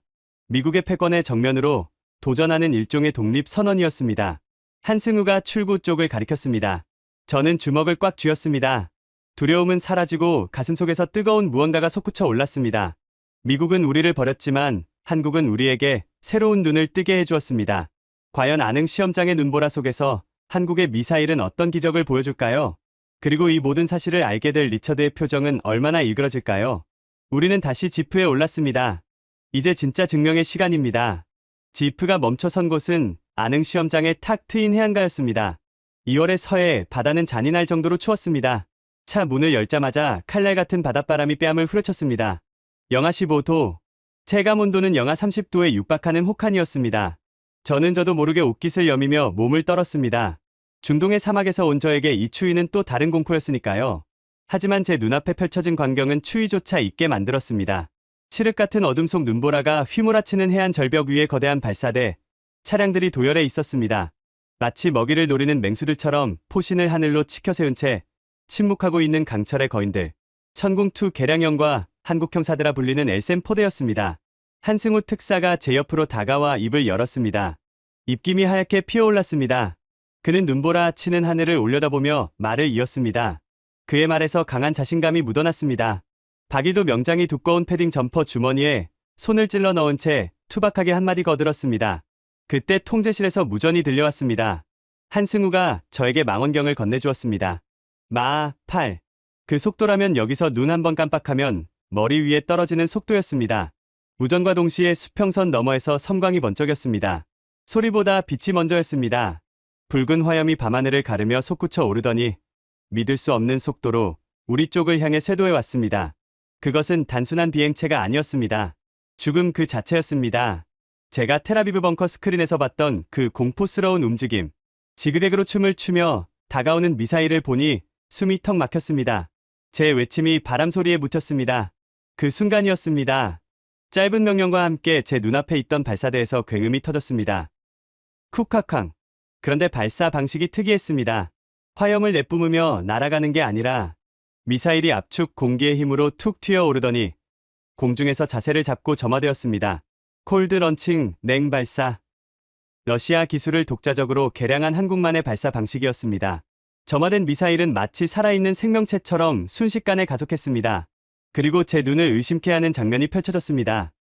미국의 패권에 정면으로 도전하는 일종의 독립 선언이었습니다. 한승우가 출구 쪽을 가리켰습니다. 저는 주먹을 꽉 쥐었습니다. 두려움은 사라지고 가슴속에서 뜨거운 무언가가 솟구쳐 올랐습니다. 미국은 우리를 버렸지만 한국은 우리에게 새로운 눈을 뜨게 해주었습니다. 과연 아능 시험장의 눈보라 속에서 한국의 미사일은 어떤 기적을 보여줄까요? 그리고 이 모든 사실을 알게 될 리처드의 표정은 얼마나 일그러질까요? 우리는 다시 지프에 올랐습니다. 이제 진짜 증명의 시간입니다. 지프가 멈춰선 곳은 아능 시험장의 탁 트인 해안가였습니다. 2월의 서해 바다는 잔인할 정도로 추웠습니다. 차 문을 열자마자 칼날 같은 바닷바람이 뺨을 후려쳤습니다. 영하 15도, 체감 온도는 영하 30도에 육박하는 혹한이었습니다. 저는 저도 모르게 옷깃을 여미며 몸을 떨었습니다. 중동의 사막에서 온 저에게 이 추위는 또 다른 공포였으니까요. 하지만 제 눈앞에 펼쳐진 광경은 추위조차 잊게 만들었습니다. 칠흑 같은 어둠 속 눈보라가 휘몰아치는 해안 절벽 위에 거대한 발사대, 차량들이 도열해 있었습니다. 마치 먹이를 노리는 맹수들처럼 포신을 하늘로 치켜 세운 채 침묵하고 있는 강철의 거인들. 천궁2 개량형과 한국 형사들아 불리는 엘셈 포대였습니다. 한승우 특사가 제 옆으로 다가와 입을 열었습니다. 입김이 하얗게 피어올랐습니다. 그는 눈보라 치는 하늘을 올려다보며 말을 이었습니다. 그의 말에서 강한 자신감이 묻어났습니다. 박이도 명장이 두꺼운 패딩 점퍼 주머니에 손을 찔러 넣은 채 투박하게 한마디 거들었습니다. 그때 통제실에서 무전이 들려왔습니다. 한승우가 저에게 망원경을 건네주었습니다. 마하 8. 그 속도라면 여기서 눈 한 번 깜빡하면 머리 위에 떨어지는 속도였습니다. 무전과 동시에 수평선 너머에서 섬광이 번쩍였습니다. 소리보다 빛이 먼저였습니다. 붉은 화염이 밤하늘을 가르며 솟구쳐 오르더니 믿을 수 없는 속도로 우리 쪽을 향해 쇄도해 왔습니다. 그것은 단순한 비행체가 아니었습니다. 죽음 그 자체였습니다. 제가 텔아비브 벙커 스크린에서 봤던 그 공포스러운 움직임. 지그대그로 춤을 추며 다가오는 미사일을 보니 숨이 턱 막혔습니다. 제 외침이 바람 소리에 묻혔습니다. 그 순간이었습니다. 짧은 명령과 함께 제 눈앞에 있던 발사대에서 굉음이 터졌습니다. 쿡하캉. 그런데 발사 방식이 특이했습니다. 화염을 내뿜으며 날아가는 게 아니라 미사일이 압축 공기의 힘으로 툭 튀어오르더니 공중에서 자세를 잡고 점화되었습니다. 콜드 런칭, 냉 발사. 러시아 기술을 독자적으로 개량한 한국만의 발사 방식이었습니다. 점화된 미사일은 마치 살아있는 생명체처럼 순식간에 가속했습니다. 그리고 제 눈을 의심케 하는 장면이 펼쳐졌습니다.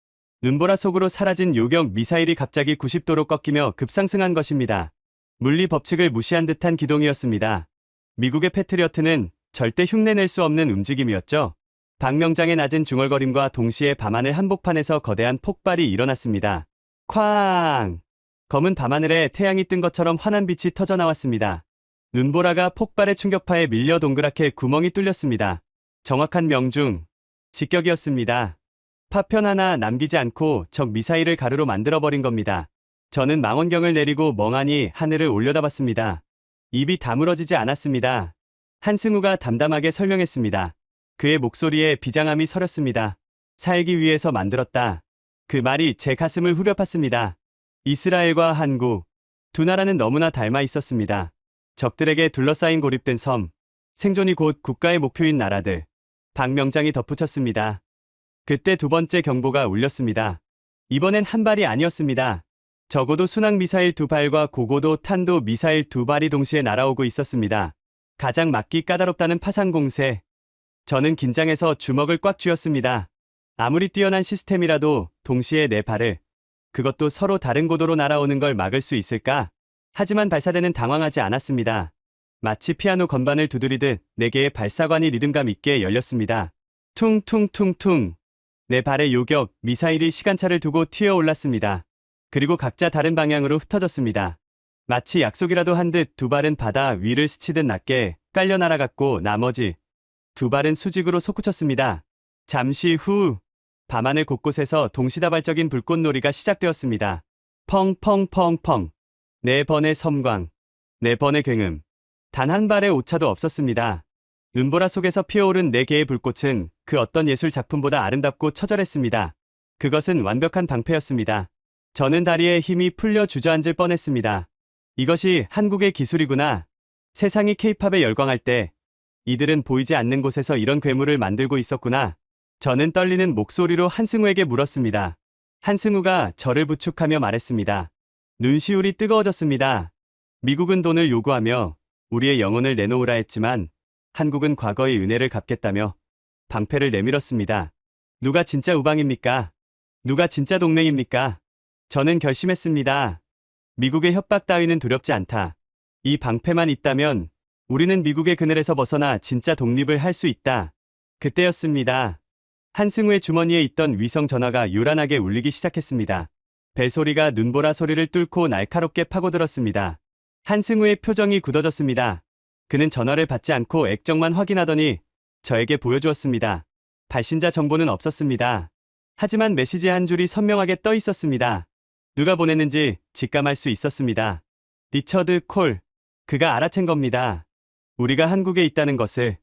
눈보라 속으로 사라진 요격 미사일이 갑자기 90도로 꺾이며 급상승한 것입니다. 물리 법칙을 무시한 듯한 기동이었습니다. 미국의 패트리어트는 절대 흉내낼 수 없는 움직임이었죠. 박명장의 낮은 중얼거림과 동시에 밤하늘 한복판에서 거대한 폭발이 일어났습니다. 쾅! 검은 밤하늘에 태양이 뜬 것처럼 환한 빛이 터져 나왔습니다. 눈보라가 폭발의 충격파에 밀려 동그랗게 구멍이 뚫렸습니다. 정확한 명중, 직격이었습니다. 파편 하나 남기지 않고 적 미사일을 가루로 만들어버린 겁니다. 저는 망원경을 내리고 멍하니 하늘을 올려다봤습니다. 입이 다물어지지 않았습니다. 한승우가 담담하게 설명했습니다. 그의 목소리에 비장함이 서렸습니다. 살기 위해서 만들었다. 그 말이 제 가슴을 후벼 팠습니다. 이스라엘과 한국, 두 나라는 너무나 닮아 있었습니다. 적들에게 둘러싸인 고립된 섬, 생존이 곧 국가의 목표인 나라들. 박명장이 덧붙였습니다. 그때 두 번째 경보가 울렸습니다. 이번엔 한 발이 아니었습니다. 적어도 순항미사일 두 발과 고고도 탄도 미사일 두 발이 동시에 날아오고 있었습니다. 가장 막기 까다롭다는 파상 공세. 저는 긴장해서 주먹을 꽉 쥐었습니다. 아무리 뛰어난 시스템이라도 동시에 네 발을, 그것도 서로 다른 고도로 날아오는 걸 막을 수 있을까? 하지만 발사대는 당황하지 않았습니다. 마치 피아노 건반을 두드리듯 네 개의 발사관이 리듬감 있게 열렸습니다. 퉁퉁퉁퉁. 네 발의 요격 미사일이 시간차를 두고 튀어 올랐습니다. 그리고 각자 다른 방향으로 흩어졌습니다. 마치 약속이라도 한 듯 두 발은 바다 위를 스치듯 낮게 깔려 날아갔고 나머지 두 발은 수직으로 솟구쳤습니다. 잠시 후 밤하늘 곳곳에서 동시다발적인 불꽃놀이가 시작되었습니다. 펑펑펑펑. 네 번의 섬광, 네 번의 굉음. 단 한 발의 오차도 없었습니다. 눈보라 속에서 피어오른 네 개의 불꽃은 그 어떤 예술 작품보다 아름답고 처절했습니다. 그것은 완벽한 방패였습니다. 저는 다리에 힘이 풀려 주저앉을 뻔했습니다. 이것이 한국의 기술이구나. 세상이 케이팝에 열광할 때 이들은 보이지 않는 곳에서 이런 괴물을 만들고 있었구나. 저는 떨리는 목소리로 한승우에게 물었습니다. 한승우가 저를 부축하며 말했습니다. 눈시울이 뜨거워졌습니다. 미국은 돈을 요구하며 우리의 영혼을 내놓으라 했지만 한국은 과거의 은혜를 갚겠다며 방패를 내밀었습니다. 누가 진짜 우방입니까? 누가 진짜 동맹입니까? 저는 결심했습니다. 미국의 협박 따위는 두렵지 않다. 이 방패만 있다면 우리는 미국의 그늘에서 벗어나 진짜 독립을 할 수 있다. 그때였습니다. 한승우의 주머니에 있던 위성 전화가 요란하게 울리기 시작했습니다. 벨소리가 눈보라 소리를 뚫고 날카롭게 파고들었습니다. 한승우의 표정이 굳어졌습니다. 그는 전화를 받지 않고 액정만 확인하더니 저에게 보여주었습니다. 발신자 정보는 없었습니다. 하지만 메시지 한 줄이 선명하게 떠 있었습니다. 누가 보냈는지 직감할 수 있었습니다. 리처드 콜. 그가 알아챈 겁니다. 우리가 한국에 있다는 것을,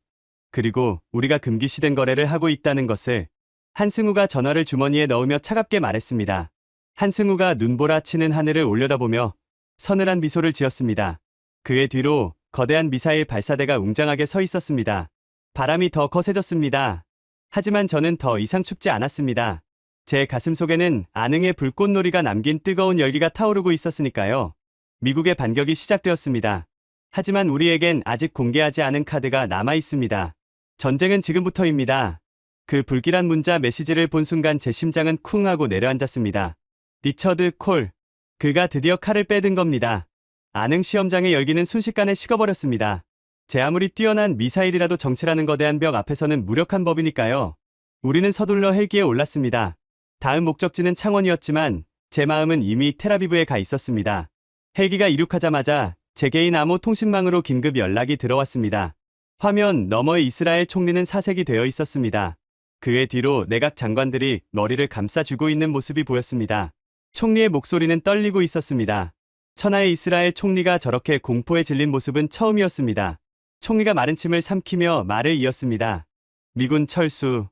그리고 우리가 금기시된 거래를 하고 있다는 것을. 한승우가 전화를 주머니에 넣으며 차갑게 말했습니다. 한승우가 눈보라 치는 하늘을 올려다보며 서늘한 미소를 지었습니다. 그의 뒤로 거대한 미사일 발사대가 웅장하게 서 있었습니다. 바람이 더 거세졌습니다. 하지만 저는 더 이상 춥지 않았습니다. 제 가슴 속에는 안흥의 불꽃놀이가 남긴 뜨거운 열기가 타오르고 있었으니까요. 미국의 반격이 시작되었습니다. 하지만 우리에겐 아직 공개하지 않은 카드가 남아 있습니다. 전쟁은 지금부터입니다. 그 불길한 문자 메시지를 본 순간 제 심장은 쿵 하고 내려앉았습니다. 리처드 콜. 그가 드디어 칼을 빼든 겁니다. 안흥 시험장의 열기는 순식간에 식어버렸습니다. 제 아무리 뛰어난 미사일이라도 정치라는 거대한 벽 앞에서는 무력한 법이니까요. 우리는 서둘러 헬기에 올랐습니다. 다음 목적지는 창원이었지만 제 마음은 이미 텔아비브에 가 있었습니다. 헬기가 이륙하자마자 제 개인 암호 통신망으로 긴급 연락이 들어왔습니다. 화면 너머의 이스라엘 총리는 사색이 되어 있었습니다. 그의 뒤로 내각 장관들이 머리를 감싸쥐고 있는 모습이 보였습니다. 총리의 목소리는 떨리고 있었습니다. 천하의 이스라엘 총리가 저렇게 공포에 질린 모습은 처음이었습니다. 총리가 마른 침을 삼키며 말을 이었습니다. 미군 철수.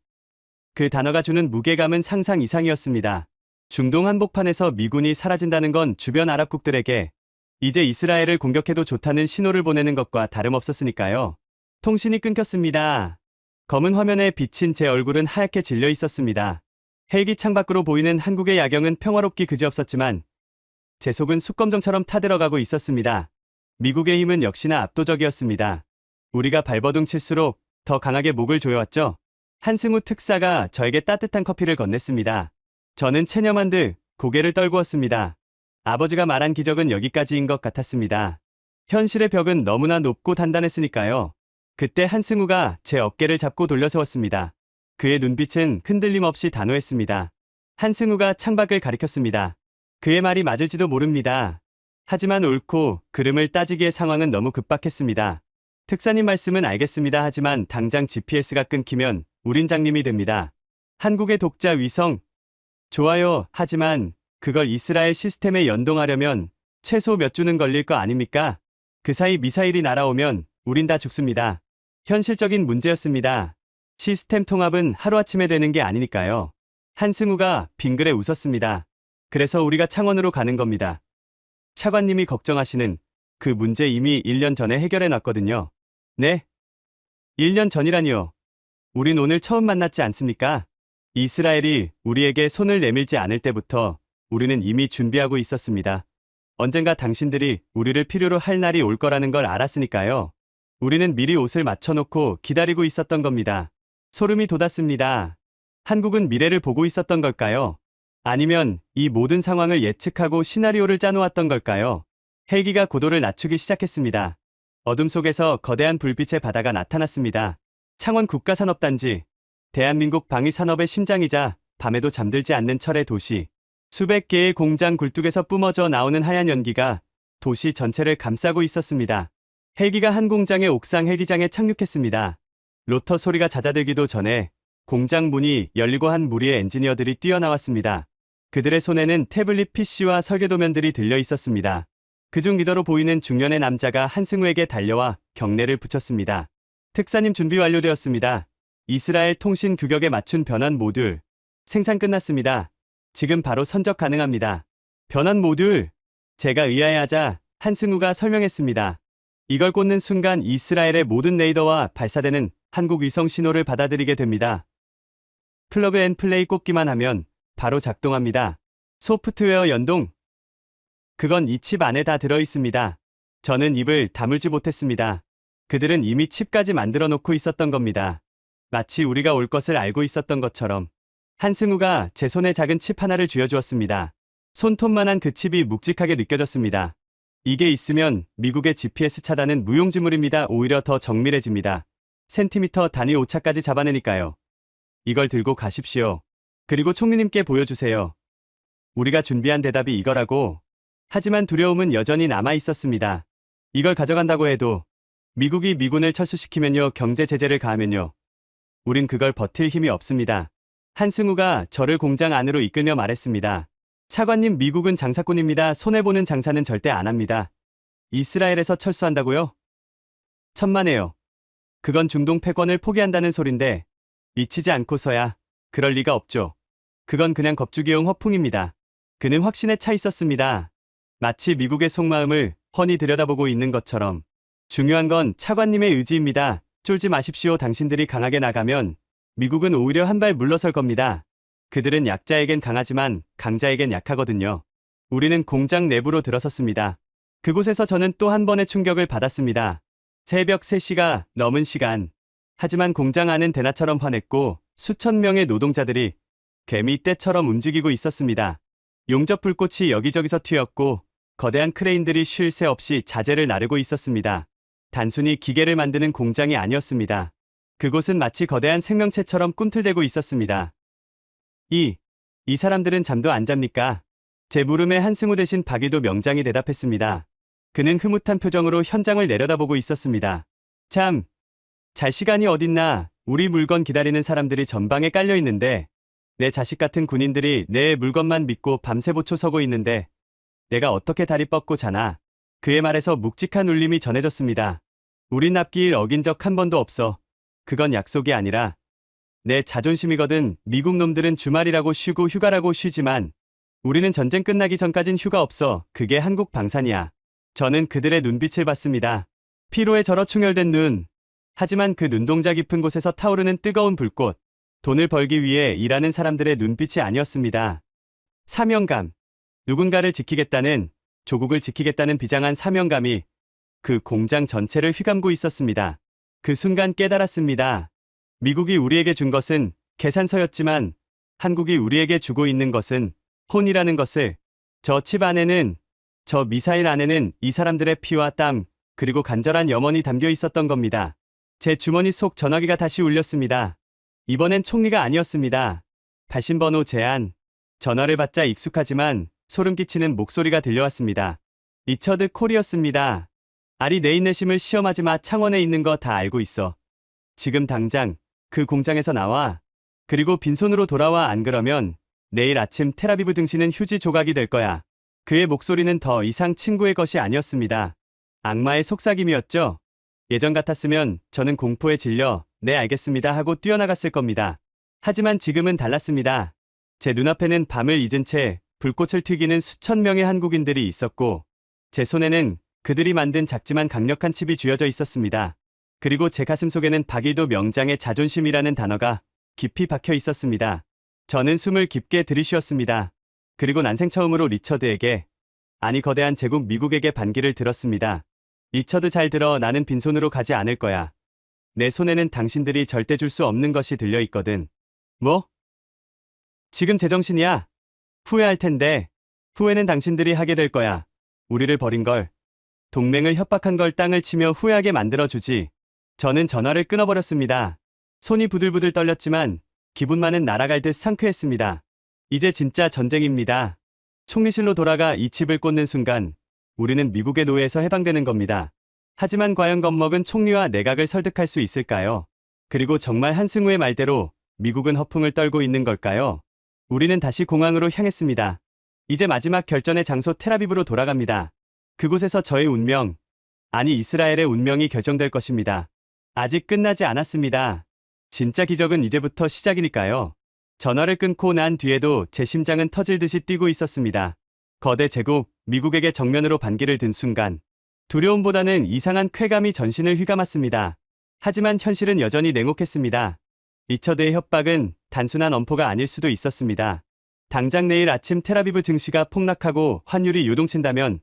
그 단어가 주는 무게감은 상상 이상이었습니다. 중동 한복판에서 미군이 사라진다는 건 주변 아랍국들에게 이제 이스라엘을 공격해도 좋다는 신호를 보내는 것과 다름없었으니까요. 통신이 끊겼습니다. 검은 화면에 비친 제 얼굴은 하얗게 질려 있었습니다. 헬기 창밖으로 보이는 한국의 야경은 평화롭기 그지없었지만 제 속은 숯검정처럼 타들어가고 있었습니다. 미국의 힘은 역시나 압도적이었습니다. 우리가 발버둥 칠수록 더 강하게 목을 조여왔죠. 한승우 특사가 저에게 따뜻한 커피를 건넸습니다. 저는 체념한 듯 고개를 떨구었습니다. 아버지가 말한 기적은 여기까지인 것 같았습니다. 현실의 벽은 너무나 높고 단단했으니까요. 그때 한승우가 제 어깨를 잡고 돌려세웠습니다. 그의 눈빛은 흔들림 없이 단호했습니다. 한승우가 창밖을 가리켰습니다. 그의 말이 맞을지도 모릅니다. 하지만 옳고 그름을 따지기에 상황은 너무 급박했습니다. 특사님 말씀은 알겠습니다. 하지만 당장 GPS가 끊기면 우린 장님이 됩니다. 한국의 독자 위성. 좋아요. 하지만 그걸 이스라엘 시스템에 연동하려면 최소 몇 주는 걸릴 거 아닙니까? 그 사이 미사일이 날아오면 우린 다 죽습니다. 현실적인 문제였습니다. 시스템 통합은 하루아침에 되는 게 아니니까요. 한승우가 빙그레 웃었습니다. 그래서 우리가 창원으로 가는 겁니다. 차관님이 걱정하시는 그 문제 이미 1년 전에 해결해 놨거든요. 네? 1년 전이라니요. 우린 오늘 처음 만났지 않습니까? 이스라엘이 우리에게 손을 내밀지 않을 때부터 우리는 이미 준비하고 있었습니다. 언젠가 당신들이 우리를 필요로 할 날이 올 거라는 걸 알았으니까요. 우리는 미리 옷을 맞춰놓고 기다리고 있었던 겁니다. 소름이 돋았습니다. 한국은 미래를 보고 있었던 걸까요? 아니면 이 모든 상황을 예측하고 시나리오를 짜놓았던 걸까요? 헬기가 고도를 낮추기 시작했습니다. 어둠 속에서 거대한 불빛의 바다가 나타났습니다. 창원 국가산업단지, 대한민국 방위산업의 심장이자 밤에도 잠들지 않는 철의 도시. 수백 개의 공장 굴뚝에서 뿜어져 나오는 하얀 연기가 도시 전체를 감싸고 있었습니다. 헬기가 한 공장의 옥상 헬기장에 착륙했습니다. 로터 소리가 잦아들기도 전에 공장 문이 열리고 한 무리의 엔지니어들이 뛰어나왔습니다. 그들의 손에는 태블릿 PC와 설계도면들이 들려 있었습니다. 그중 리더로 보이는 중년의 남자가 한승우에게 달려와 경례를 붙였습니다. 특사님 준비 완료되었습니다. 이스라엘 통신 규격에 맞춘 변환 모듈. 생산 끝났습니다. 지금 바로 선적 가능합니다. 변환 모듈. 제가 의아해하자 한승우가 설명했습니다. 이걸 꽂는 순간 이스라엘의 모든 레이더와 발사되는 한국 위성 신호를 받아들이게 됩니다. 플러그 앤 플레이 꽂기만 하면 바로 작동합니다. 소프트웨어 연동. 그건 이 칩 안에 다 들어있습니다. 저는 입을 다물지 못했습니다. 그들은 이미 칩까지 만들어 놓고 있었던 겁니다. 마치 우리가 올 것을 알고 있었던 것처럼. 한승우가 제 손에 작은 칩 하나를 쥐어주었습니다. 손톱만한 그 칩이 묵직하게 느껴졌습니다. 이게 있으면 미국의 GPS 차단은 무용지물입니다. 오히려 더 정밀해집니다. 센티미터 단위 오차까지 잡아내니까요. 이걸 들고 가십시오. 그리고 총리님께 보여주세요. 우리가 준비한 대답이 이거라고. 하지만 두려움은 여전히 남아 있었습니다. 이걸 가져간다고 해도 미국이 미군을 철수시키면요, 경제 제재를 가하면요, 우린 그걸 버틸 힘이 없습니다. 한승우가 저를 공장 안으로 이끌며 말했습니다. 차관님, 미국은 장사꾼입니다. 손해보는 장사는 절대 안 합니다. 이스라엘에서 철수한다고요? 천만에요. 그건 중동 패권을 포기한다는 소린데 미치지 않고서야 그럴 리가 없죠. 그건 그냥 겁주기용 허풍입니다. 그는 확신에 차 있었습니다. 마치 미국의 속마음을 훤히 들여다보고 있는 것처럼. 중요한 건 차관님의 의지입니다. 쫄지 마십시오. 당신들이 강하게 나가면 미국은 오히려 한 발 물러설 겁니다. 그들은 약자에겐 강하지만 강자에겐 약하거든요. 우리는 공장 내부로 들어섰습니다. 그곳에서 저는 또 한 번의 충격을 받았습니다. 새벽 3시가 넘은 시간. 하지만 공장 안은 대낮처럼 환했고 수천 명의 노동자들이 개미떼처럼 움직이고 있었습니다. 용접 불꽃이 여기저기서 튀었고 거대한 크레인들이 쉴 새 없이 자재를 나르고 있었습니다. 단순히 기계를 만드는 공장이 아니었습니다. 그곳은 마치 거대한 생명체처럼 꿈틀대고 있었습니다. 이 사람들은 잠도 안 잡니까? 제 물음에 한승우 대신 박일도 명장이 대답했습니다. 그는 흐뭇한 표정으로 현장을 내려다보고 있었습니다. 참, 잘 시간이 어딨나. 우리 물건 기다리는 사람들이 전방에 깔려 있는데 내 자식 같은 군인들이 내 물건만 믿고 밤새 보초 서고 있는데 내가 어떻게 다리 뻗고 자나. 그의 말에서 묵직한 울림이 전해졌습니다. 우린 앞길 어긴 적 한 번도 없어. 그건 약속이 아니라 내 자존심이거든. 미국 놈들은 주말이라고 쉬고 휴가라고 쉬지만 우리는 전쟁 끝나기 전까진 휴가 없어. 그게 한국 방산이야. 저는 그들의 눈빛을 봤습니다. 피로에 절어 충혈된 눈. 하지만 그 눈동자 깊은 곳에서 타오르는 뜨거운 불꽃. 돈을 벌기 위해 일하는 사람들의 눈빛이 아니었습니다. 사명감. 누군가를 지키겠다는, 조국을 지키겠다는 비장한 사명감이 그 공장 전체를 휘감고 있었습니다. 그 순간 깨달았습니다. 미국이 우리에게 준 것은 계산서였지만 한국이 우리에게 주고 있는 것은 혼이라는 것을. 저 칩 안에는, 저 미사일 안에는 이 사람들의 피와 땀, 그리고 간절한 염원이 담겨 있었던 겁니다. 제 주머니 속 전화기가 다시 울렸습니다. 이번엔 총리가 아니었습니다. 발신번호 제안. 전화를 받자 익숙하지만 소름 끼치는 목소리가 들려왔습니다. 리처드 콜이었습니다. 아리 내 인내심을 시험하지 마. 창원에 있는 거 다 알고 있어. 지금 당장 그 공장에서 나와. 그리고 빈손으로 돌아와. 안 그러면 내일 아침 텔아비브 등신은 휴지 조각이 될 거야. 그의 목소리는 더 이상 친구의 것이 아니었습니다. 악마의 속삭임이었죠. 예전 같았으면 저는 공포에 질려 네 알겠습니다 하고 뛰어나갔을 겁니다. 하지만 지금은 달랐습니다. 제 눈앞에는 밤을 잊은 채 불꽃을 튀기는 수천 명의 한국인들이 있었고 제 손에는 그들이 만든 작지만 강력한 칩이 쥐어져 있었습니다. 그리고 제 가슴 속에는 박일도 명장의 자존심이라는 단어가 깊이 박혀 있었습니다. 저는 숨을 깊게 들이쉬었습니다. 그리고 난생 처음으로 리처드에게, 아니 거대한 제국 미국에게 반기를 들었습니다. 리처드 잘 들어. 나는 빈손으로 가지 않을 거야. 내 손에는 당신들이 절대 줄 수 없는 것이 들려 있거든. 뭐? 지금 제정신이야? 후회할 텐데. 후회는 당신들이 하게 될 거야. 우리를 버린 걸, 동맹을 협박한 걸 땅을 치며 후회하게 만들어주지. 저는 전화를 끊어버렸습니다. 손이 부들부들 떨렸지만 기분만은 날아갈 듯 상쾌했습니다. 이제 진짜 전쟁입니다. 총리실로 돌아가 이 칩을 꽂는 순간 우리는 미국의 노예에서 해방되는 겁니다. 하지만 과연 겁먹은 총리와 내각을 설득할 수 있을까요? 그리고 정말 한승우의 말대로 미국은 허풍을 떨고 있는 걸까요? 우리는 다시 공항으로 향했습니다. 이제 마지막 결전의 장소 텔아비브로 돌아갑니다. 그곳에서 저의 운명, 아니 이스라엘의 운명이 결정될 것입니다. 아직 끝나지 않았습니다. 진짜 기적은 이제부터 시작이니까요. 전화를 끊고 난 뒤에도 제 심장은 터질 듯이 뛰고 있었습니다. 거대 제국, 미국에게 정면으로 반기를 든 순간 두려움보다는 이상한 쾌감이 전신을 휘감았습니다. 하지만 현실은 여전히 냉혹했습니다. 리처드의 협박은 단순한 엄포가 아닐 수도 있었습니다. 당장 내일 아침 텔아비브 증시가 폭락하고 환율이 요동친다면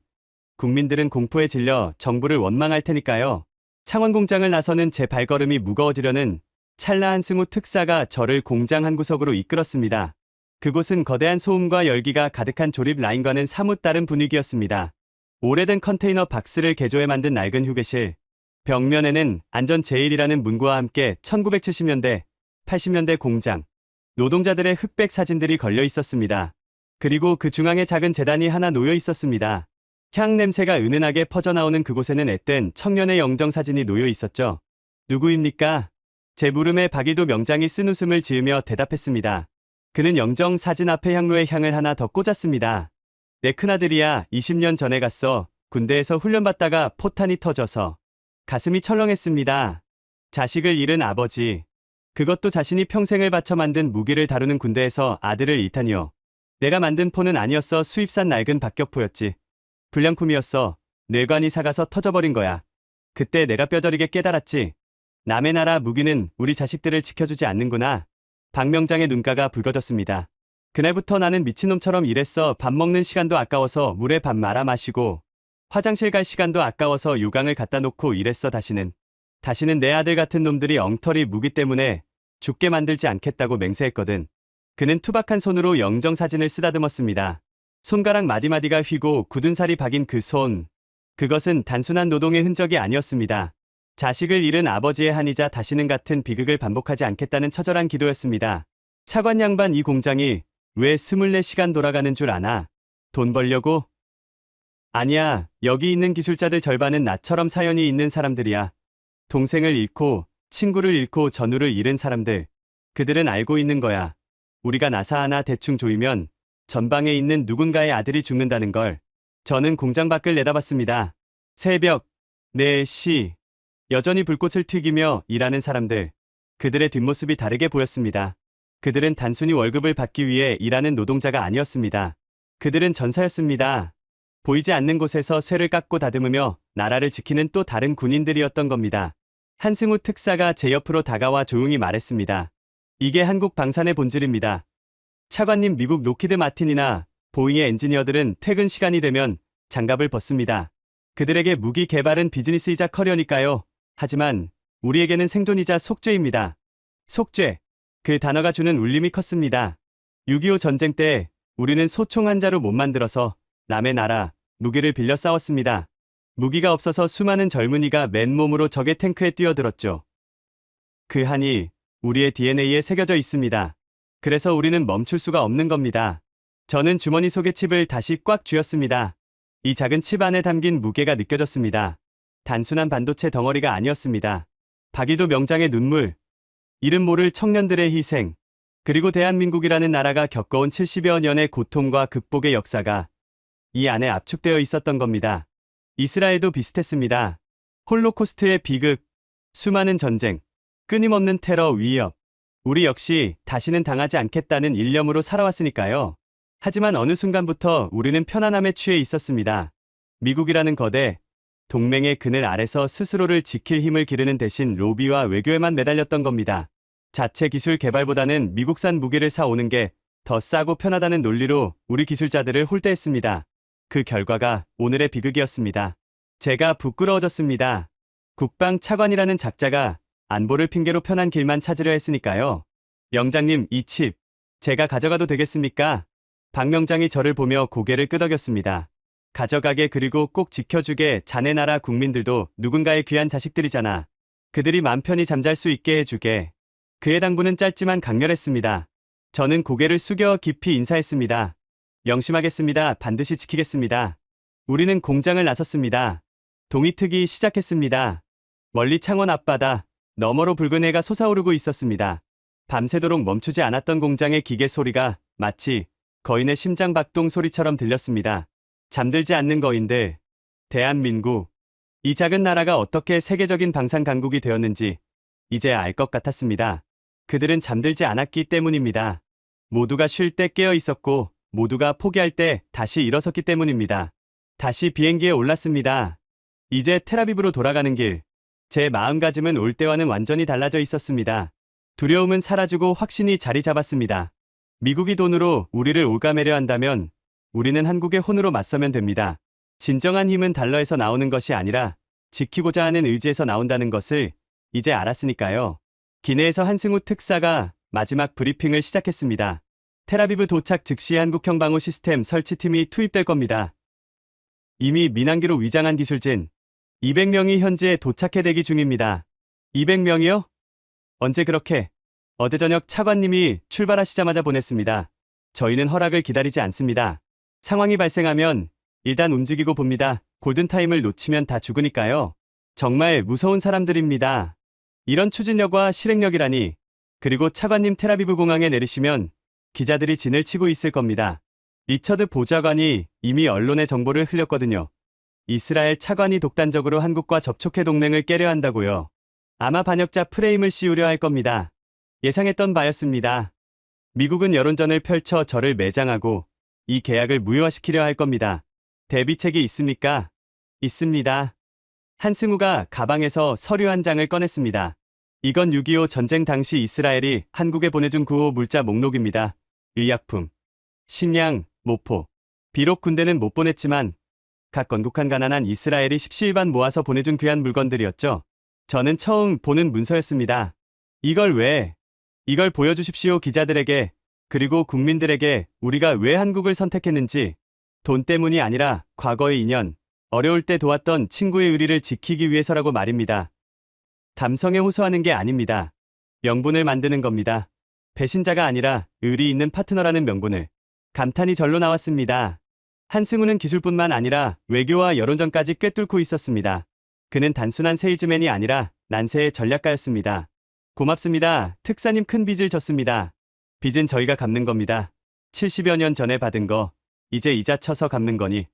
국민들은 공포에 질려 정부를 원망할 테니까요. 창원 공장을 나서는 제 발걸음이 무거워지려는 찰나 한승우 특사가 저를 공장 한 구석으로 이끌었습니다. 그곳은 거대한 소음과 열기가 가득한 조립 라인과는 사뭇 다른 분위기였습니다. 오래된 컨테이너 박스를 개조해 만든 낡은 휴게실. 벽면에는 안전 제일이라는 문구와 함께 1970년대, 80년대 공장, 노동자들의 흑백 사진들이 걸려 있었습니다. 그리고 그 중앙에 작은 재단이 하나 놓여 있었습니다. 향 냄새가 은은하게 퍼져나오는 그곳에는 앳된 청년의 영정 사진이 놓여 있었죠. 누구입니까? 제 물음에 박일도 명장이 쓴웃음을 지으며 대답했습니다. 그는 영정 사진 앞에 향로의 향을 하나 더 꽂았습니다. 내 큰아들이야. 20년 전에 갔어. 군대에서 훈련받다가 포탄이 터져서 가슴이 철렁했습니다. 자식을 잃은 아버지. 그것도 자신이 평생을 바쳐 만든 무기를 다루는 군대에서 아들을 잃다니요. 내가 만든 포는 아니었어. 수입산 낡은 박격포였지. 불량품이었어. 뇌관이 삭아서 터져버린 거야. 그때 내가 뼈저리게 깨달았지. 남의 나라 무기는 우리 자식들을 지켜주지 않는구나. 박명장의 눈가가 붉어졌습니다. 그날부터 나는 미친놈처럼 일했어. 밥 먹는 시간도 아까워서 물에 밥 말아 마시고 화장실 갈 시간도 아까워서 요강을 갖다 놓고 일했어. 다시는 내 아들 같은 놈들이 엉터리 무기 때문에 죽게 만들지 않겠다고 맹세했거든. 그는 투박한 손으로 영정 사진을 쓰다듬었습니다. 손가락 마디마디가 휘고 굳은 살이 박인 그 손. 그것은 단순한 노동의 흔적이 아니었습니다. 자식을 잃은 아버지의 한이자 다시는 같은 비극을 반복하지 않겠다는 처절한 기도였습니다. 차관 양반, 이 공장이 왜 24시간 돌아가는 줄 아나? 돈 벌려고? 아니야. 여기 있는 기술자들 절반은 나처럼 사연이 있는 사람들이야. 동생을 잃고 친구를 잃고 전우를 잃은 사람들. 그들은 알고 있는 거야. 우리가 나사 하나 대충 조이면 전방에 있는 누군가의 아들이 죽는다는 걸. 저는 공장 밖을 내다봤습니다. 새벽 4시. 여전히 불꽃을 튀기며 일하는 사람들. 그들의 뒷모습이 다르게 보였습니다. 그들은 단순히 월급을 받기 위해 일하는 노동자가 아니었습니다. 그들은 전사였습니다. 보이지 않는 곳에서 쇠를 깎고 다듬으며 나라를 지키는 또 다른 군인들이었던 겁니다. 한승우 특사가 제 옆으로 다가와 조용히 말했습니다. 이게 한국 방산의 본질입니다. 차관님, 미국 로키드 마틴이나 보잉의 엔지니어들은 퇴근 시간이 되면 장갑을 벗습니다. 그들에게 무기 개발은 비즈니스이자 커리어니까요. 하지만 우리에게는 생존이자 속죄입니다. 속죄. 그 단어가 주는 울림이 컸습니다. 6.25 전쟁 때 우리는 소총 한 자루 못 만들어서 남의 나라 무기를 빌려 싸웠습니다. 무기가 없어서 수많은 젊은이가 맨몸으로 적의 탱크에 뛰어들었죠. 그 한이 우리의 DNA에 새겨져 있습니다. 그래서 우리는 멈출 수가 없는 겁니다. 저는 주머니 속의 칩을 다시 꽉 쥐었습니다. 이 작은 칩 안에 담긴 무게가 느껴졌습니다. 단순한 반도체 덩어리가 아니었습니다. 박이도 명장의 눈물, 이름 모를 청년들의 희생, 그리고 대한민국이라는 나라가 겪어온 70여 년의 고통과 극복의 역사가 이 안에 압축되어 있었던 겁니다. 이스라엘도 비슷했습니다. 홀로코스트의 비극, 수많은 전쟁, 끊임없는 테러 위협. 우리 역시 다시는 당하지 않겠다는 일념으로 살아왔으니까요. 하지만 어느 순간부터 우리는 편안함에 취해 있었습니다. 미국이라는 거대 동맹의 그늘 아래서 스스로를 지킬 힘을 기르는 대신 로비와 외교에만 매달렸던 겁니다. 자체 기술 개발보다는 미국산 무기를 사오는 게 더 싸고 편하다는 논리로 우리 기술자들을 홀대했습니다. 그 결과가 오늘의 비극이었습니다. 제가 부끄러워졌습니다. 국방 차관이라는 작자가 안보를 핑계로 편한 길만 찾으려 했으니까요. 영장님, 이 칩 제가 가져가도 되겠습니까? 박 명장이 저를 보며 고개를 끄덕였습니다. 가져가게, 그리고 꼭 지켜주게. 자네 나라 국민들도 누군가의 귀한 자식들이잖아. 그들이 맘 편히 잠잘 수 있게 해주게. 그의 당부는 짧지만 강렬했습니다. 저는 고개를 숙여 깊이 인사했습니다. 명심하겠습니다. 반드시 지키겠습니다. 우리는 공장을 나섰습니다. 동이 트기 시작했습니다. 멀리 창원 앞바다 너머로 붉은 해가 솟아오르고 있었습니다. 밤새도록 멈추지 않았던 공장의 기계 소리가 마치 거인의 심장 박동 소리처럼 들렸습니다. 잠들지 않는 거인들, 대한민국. 이 작은 나라가 어떻게 세계적인 방산 강국이 되었는지 이제 알 것 같았습니다. 그들은 잠들지 않았기 때문입니다. 모두가 쉴 때 깨어 있었고 모두가 포기할 때 다시 일어섰기 때문입니다. 다시 비행기에 올랐습니다. 이제 텔아비브로 돌아가는 길. 제 마음가짐은 올 때와는 완전히 달라져 있었습니다. 두려움은 사라지고 확신이 자리 잡았습니다. 미국이 돈으로 우리를 올가매려 한다면 우리는 한국의 혼으로 맞서면 됩니다. 진정한 힘은 달러에서 나오는 것이 아니라 지키고자 하는 의지에서 나온다는 것을 이제 알았으니까요. 기내에서 한승우 특사가 마지막 브리핑을 시작했습니다. 텔아비브 도착 즉시 한국형 방호 시스템 설치팀이 투입될 겁니다. 이미 민항기로 위장한 기술진 200명이 현지에 도착해 대기 중입니다. 200명이요? 언제 그렇게? 어제 저녁 차관님이 출발하시자마자 보냈습니다. 저희는 허락을 기다리지 않습니다. 상황이 발생하면 일단 움직이고 봅니다. 골든타임을 놓치면 다 죽으니까요. 정말 무서운 사람들입니다. 이런 추진력과 실행력이라니. 그리고 차관님 텔아비브 공항에 내리시면 기자들이 진을 치고 있을 겁니다. 리처드 보좌관이 이미 언론에 정보를 흘렸거든요. 이스라엘 차관이 독단적으로 한국과 접촉해 동맹을 깨려 한다고요. 아마 반역자 프레임을 씌우려 할 겁니다. 예상했던 바였습니다. 미국은 여론전을 펼쳐 저를 매장하고 이 계약을 무효화시키려 할 겁니다. 대비책이 있습니까? 있습니다. 한승우가 가방에서 서류 한 장을 꺼냈습니다. 이건 6.25 전쟁 당시 이스라엘이 한국에 보내준 구호 물자 목록입니다. 의약품, 식량, 모포. 비록 군대는 못 보냈지만 각 건국한 가난한 이스라엘이 십시일반 모아서 보내준 귀한 물건들이었죠. 저는 처음 보는 문서였습니다. 이걸 왜? 이걸 보여주십시오. 기자들에게, 그리고 국민들에게 우리가 왜 한국을 선택했는지. 돈 때문이 아니라 과거의 인연, 어려울 때 도왔던 친구의 의리를 지키기 위해서라고 말입니다. 감성에 호소하는 게 아닙니다. 명분을 만드는 겁니다. 배신자가 아니라 의리 있는 파트너라는 명분을. 감탄이 절로 나왔습니다. 한승우는 기술뿐만 아니라 외교와 여론전까지 꿰뚫고 있었습니다. 그는 단순한 세일즈맨이 아니라 난세의 전략가였습니다. 고맙습니다. 특사님, 큰 빚을 졌습니다. 빚은 저희가 갚는 겁니다. 70여 년 전에 받은 거 이제 이자 쳐서 갚는 거니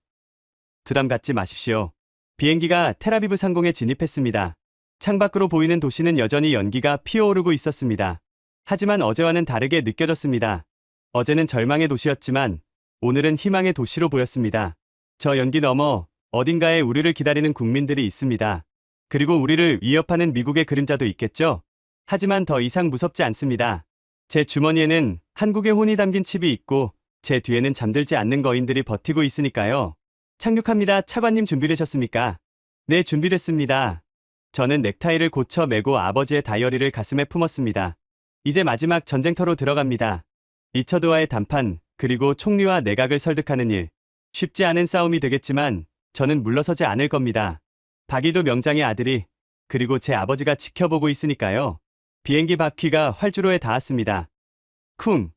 부담 갖지 마십시오. 비행기가 텔아비브 상공에 진입했습니다. 창밖으로 보이는 도시는 여전히 연기가 피어오르고 있었습니다. 하지만 어제와는 다르게 느껴졌습니다. 어제는 절망의 도시였지만 오늘은 희망의 도시로 보였습니다. 저 연기 너머 어딘가에 우리를 기다리는 국민들이 있습니다. 그리고 우리를 위협하는 미국의 그림자도 있겠죠? 하지만 더 이상 무섭지 않습니다. 제 주머니에는 한국의 혼이 담긴 칩이 있고 제 뒤에는 잠들지 않는 거인들이 버티고 있으니까요. 착륙합니다. 차관님, 준비되셨습니까? 네, 준비됐습니다. 저는 넥타이를 고쳐 매고 아버지의 다이어리를 가슴에 품었습니다. 이제 마지막 전쟁터로 들어갑니다. 리처드와의談判, 그리고 총리와 내각을 설득하는 일. 쉽지 않은 싸움이 되겠지만 저는 물러서지 않을 겁니다. 박이도 명장의 아들이, 그리고 제 아버지가 지켜보고 있으니까요. 비행기 바퀴가 활주로에 닿았습니다. 쿵!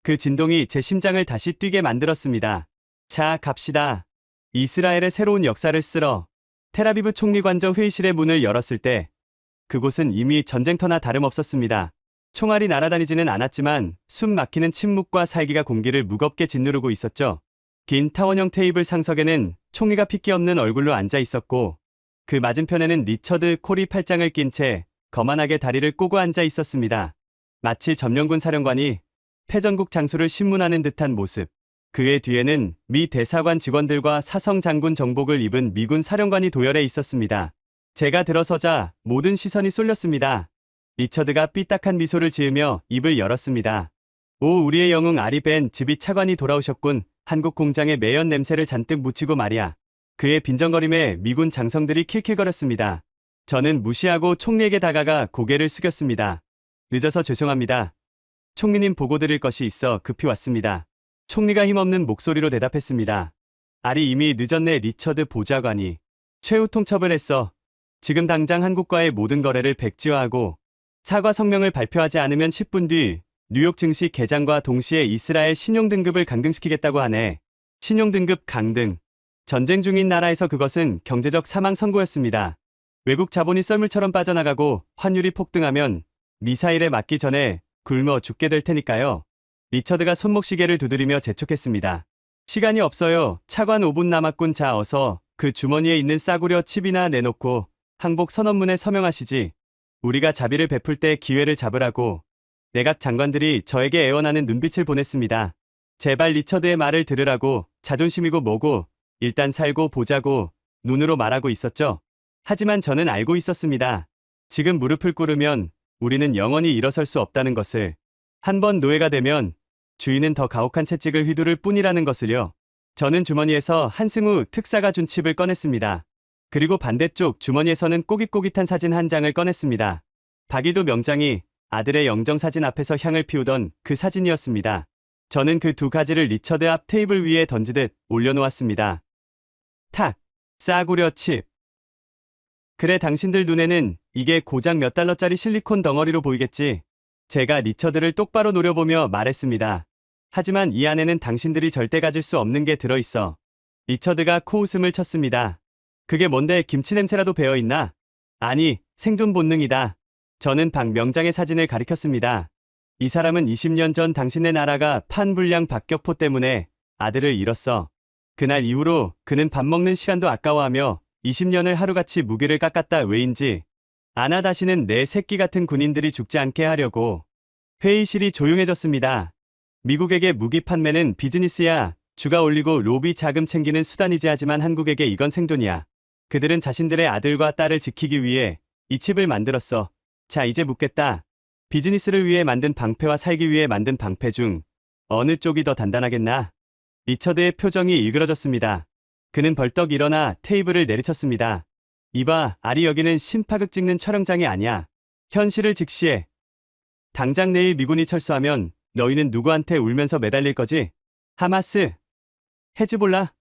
그 진동이 제 심장을 다시 뛰게 만들었습니다. 자, 갑시다. 이스라엘의 새로운 역사를 쓰러. 텔아비브 총리관저 회의실의 문을 열었을 때 그곳은 이미 전쟁터나 다름없었습니다. 총알이 날아다니지는 않았지만 숨 막히는 침묵과 살기가 공기를 무겁게 짓누르고 있었죠. 긴 타원형 테이블 상석에는 총리가 핏기 없는 얼굴로 앉아 있었고 그 맞은편에는 리처드 콜이 팔짱을 낀 채 거만하게 다리를 꼬고 앉아 있었습니다. 마치 점령군 사령관이 패전국 장수를 신문하는 듯한 모습. 그의 뒤에는 미 대사관 직원들과 사성 장군 정복을 입은 미군 사령관이 도열해 있었습니다. 제가 들어서자 모든 시선이 쏠렸습니다. 리처드가 삐딱한 미소를 지으며 입을 열었습니다. 오, 우리의 영웅 아리 벤 즈비 차관이 돌아오셨군. 한국 공장의 매연 냄새를 잔뜩 묻히고 말이야. 그의 빈정거림에 미군 장성들이 킬킬거렸습니다. 저는 무시하고 총리에게 다가가 고개를 숙였습니다. 늦어서 죄송합니다. 총리님 보고 드릴 것이 있어 급히 왔습니다. 총리가 힘없는 목소리로 대답했습니다. 아리 이미 늦었네. 리처드 보좌관이 최후 통첩을 했어. 지금 당장 한국과의 모든 거래를 백지화하고 사과 성명을 발표하지 않으면 10분 뒤 뉴욕 증시 개장과 동시에 이스라엘 신용등급을 강등시키겠다고 하네. 신용등급 강등. 전쟁 중인 나라에서 그것은 경제적 사망 선고였습니다. 외국 자본이 썰물처럼 빠져나가고 환율이 폭등하면 미사일에 맞기 전에 굶어 죽게 될 테니까요. 리처드가 손목시계를 두드리며 재촉했습니다. 시간이 없어요. 차관 5분 남았군. 자, 어서 그 주머니에 있는 싸구려 칩이나 내놓고 항복 선언문에 서명하시지. 우리가 자비를 베풀 때 기회를 잡으라고. 내각 장관들이 저에게 애원하는 눈빛을 보냈습니다. 제발 리처드의 말을 들으라고. 자존심이고 뭐고 일단 살고 보자고 눈으로 말하고 있었죠. 하지만 저는 알고 있었습니다. 지금 무릎을 꿇으면 우리는 영원히 일어설 수 없다는 것을. 한번 노예가 되면 주인은 더 가혹한 채찍을 휘두를 뿐이라는 것을요. 저는 주머니에서 한승우 특사가 준 칩을 꺼냈습니다. 그리고 반대쪽 주머니에서는 꼬깃꼬깃한 사진 한 장을 꺼냈습니다. 박이도 명장이 아들의 영정사진 앞에서 향을 피우던 그 사진이었습니다. 저는 그 두 가지를 리처드 앞 테이블 위에 던지듯 올려놓았습니다. 탁! 싸구려 칩. 그래, 당신들 눈에는 이게 고작 몇 달러짜리 실리콘 덩어리로 보이겠지. 제가 리처드를 똑바로 노려보며 말했습니다. 하지만 이 안에는 당신들이 절대 가질 수 없는 게 들어있어. 리처드가 코웃음을 쳤습니다. 그게 뭔데? 김치 냄새라도 배어있나? 아니, 생존 본능이다. 저는 박 명장의 사진을 가리켰습니다. 이 사람은 20년 전 당신네 나라가 판불량 박격포 때문에 아들을 잃었어. 그날 이후로 그는 밥 먹는 시간도 아까워하며 20년을 하루같이 무기를 깎았다. 왜인지 아나. 다시는 내 새끼 같은 군인들이 죽지 않게 하려고. 회의실이 조용해졌습니다. 미국에게 무기 판매는 비즈니스야. 주가 올리고 로비 자금 챙기는 수단이지. 하지만 한국에게 이건 생존이야. 그들은 자신들의 아들과 딸을 지키기 위해 이 칩을 만들었어. 자, 이제 묻겠다. 비즈니스를 위해 만든 방패와 살기 위해 만든 방패 중 어느 쪽이 더 단단하겠나? 리처드의 표정이 일그러졌습니다. 그는 벌떡 일어나 테이블을 내리쳤습니다. 이봐, 아리, 여기는 신파극 찍는 촬영장이 아니야. 현실을 직시해. 당장 내일 미군이 철수하면 너희는 누구한테 울면서 매달릴 거지? 하마스? 헤즈볼라?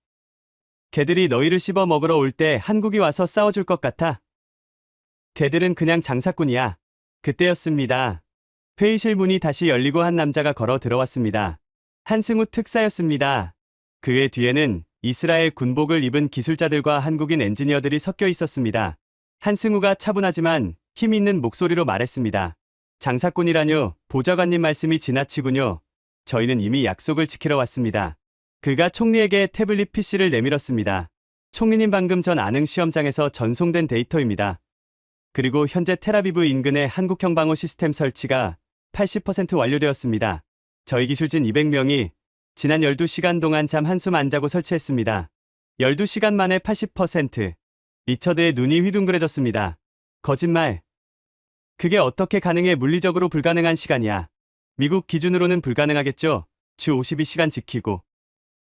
걔들이 너희를 씹어 먹으러 올 때 한국이 와서 싸워줄 것 같아? 걔들은 그냥 장사꾼이야. 그때였습니다. 회의실 문이 다시 열리고 한 남자가 걸어 들어왔습니다. 한승우 특사였습니다. 그의 뒤에는 이스라엘 군복을 입은 기술자들과 한국인 엔지니어들이 섞여 있었습니다. 한승우가 차분하지만 힘 있는 목소리로 말했습니다. 장사꾼이라뇨? 보좌관님 말씀이 지나치군요. 저희는 이미 약속을 지키러 왔습니다. 그가 총리에게 태블릿 PC를 내밀었습니다. 총리님, 방금 전 안흥 시험장에서 전송된 데이터입니다. 그리고 현재 텔아비브 인근의 한국형 방어 시스템 설치가 80% 완료되었습니다. 저희 기술진 200명이 지난 12시간 동안 잠 한숨 안 자고 설치했습니다. 12시간 만에 80%. 리처드의 눈이 휘둥그레졌습니다. 거짓말. 그게 어떻게 가능해? 물리적으로 불가능한 시간이야. 미국 기준으로는 불가능하겠죠? 주 52시간 지키고.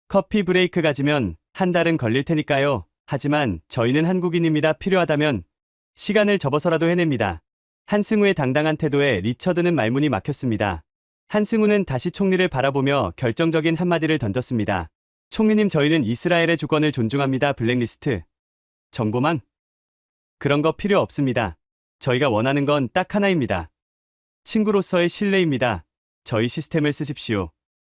커피 브레이크 가지면 한 달은 걸릴 테니까요. 하지만 저희는 한국인입니다. 필요하다면 시간을 접어서라도 해냅니다. 한승우의 당당한 태도에 리처드는 말문이 막혔습니다. 한승우는 다시 총리를 바라보며 결정적인 한마디를 던졌습니다. 총리님, 저희는 이스라엘의 주권을 존중합니다. 블랙리스트, 정보망? 그런 거 필요 없습니다. 저희가 원하는 건 딱 하나입니다. 친구로서의 신뢰입니다. 저희 시스템을 쓰십시오.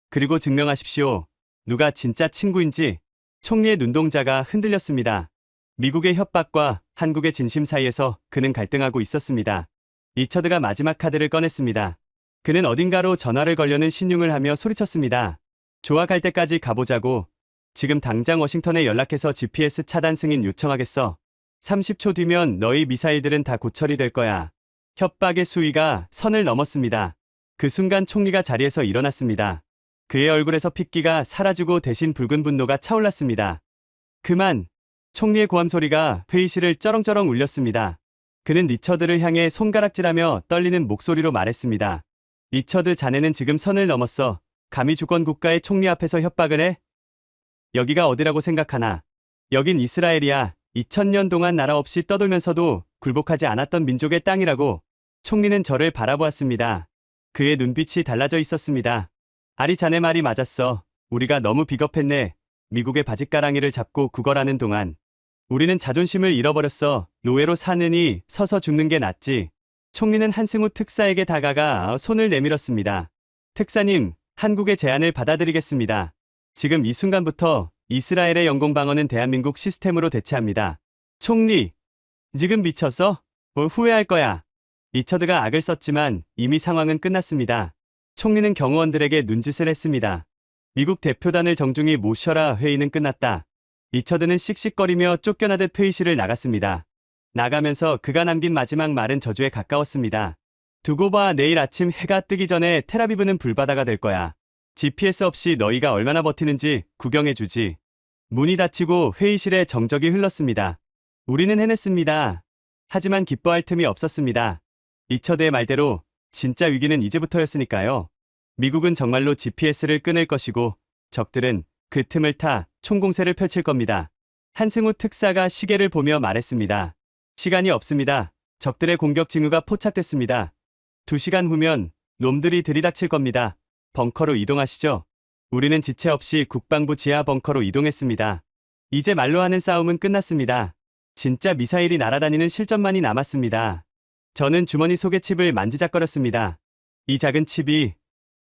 그리고 증명하십시오. 누가 진짜 친구인지. 총리의 눈동자가 흔들렸습니다. 미국의 협박과 한국의 진심 사이에서 그는 갈등하고 있었습니다. 리처드가 마지막 카드를 꺼냈습니다. 그는 어딘가로 전화를 걸려는 신용을 하며 소리쳤습니다. 좋아, 갈 때까지 가보자고. 지금 당장 워싱턴에 연락해서 GPS 차단 승인 요청하겠어. 30초 뒤면 너희 미사일들은 다 고철이 될 거야. 협박의 수위가 선을 넘었습니다. 그 순간 총리가 자리에서 일어났습니다. 그의 얼굴에서 핏기가 사라지고 대신 붉은 분노가 차올랐습니다. 그만! 총리의 고함 소리가 회의실을 쩌렁쩌렁 울렸습니다. 그는 리처드를 향해 손가락질하며 떨리는 목소리로 말했습니다. 리처드, 자네는 지금 선을 넘었어. 감히 주권 국가의 총리 앞에서 협박을 해? 여기가 어디라고 생각하나? 여긴 이스라엘이야. 2000년 동안 나라 없이 떠돌면서도 굴복하지 않았던 민족의 땅이라고. 총리는 저를 바라보았습니다. 그의 눈빛이 달라져 있었습니다. 아리, 자네 말이 맞았어. 우리가 너무 비겁했네. 미국의 바짓가랑이를 잡고 구걸하는 동안 우리는 자존심을 잃어버렸어. 노예로 사느니 서서 죽는 게 낫지. 총리는 한승우 특사에게 다가가 손을 내밀었습니다. 특사님, 한국의 제안을 받아들이겠습니다. 지금 이 순간부터 이스라엘의 영공방어는 대한민국 시스템으로 대체합니다. 총리, 지금 미쳤어? 후회할 거야. 리처드가 악을 썼지만 이미 상황은 끝났습니다. 총리는 경호원들에게 눈짓을 했습니다. 미국 대표단을 정중히 모셔라. 회의는 끝났다. 리처드는 씩씩거리며 쫓겨나듯 회의실을 나갔습니다. 나가면서 그가 남긴 마지막 말은 저주에 가까웠습니다. 두고 봐, 내일 아침 해가 뜨기 전에 텔아비브는 불바다가 될 거야. GPS 없이 너희가 얼마나 버티는지 구경해주지. 문이 닫히고 회의실에 정적이 흘렀습니다. 우리는 해냈습니다. 하지만 기뻐할 틈이 없었습니다. 리처드의 말대로 진짜 위기는 이제부터였으니까요. 미국은 정말로 GPS를 끊을 것이고 적들은 그 틈을 타 총공세를 펼칠 겁니다. 한승우 특사가 시계를 보며 말했습니다. 시간이 없습니다. 적들의 공격 징후가 포착됐습니다. 2시간 후면 놈들이 들이닥칠 겁니다. 벙커로 이동하시죠. 우리는 지체 없이 국방부 지하 벙커로 이동했습니다. 이제 말로 하는 싸움은 끝났습니다. 진짜 미사일이 날아다니는 실전만이 남았습니다. 저는 주머니 속의 칩을 만지작거렸습니다. 이 작은 칩이,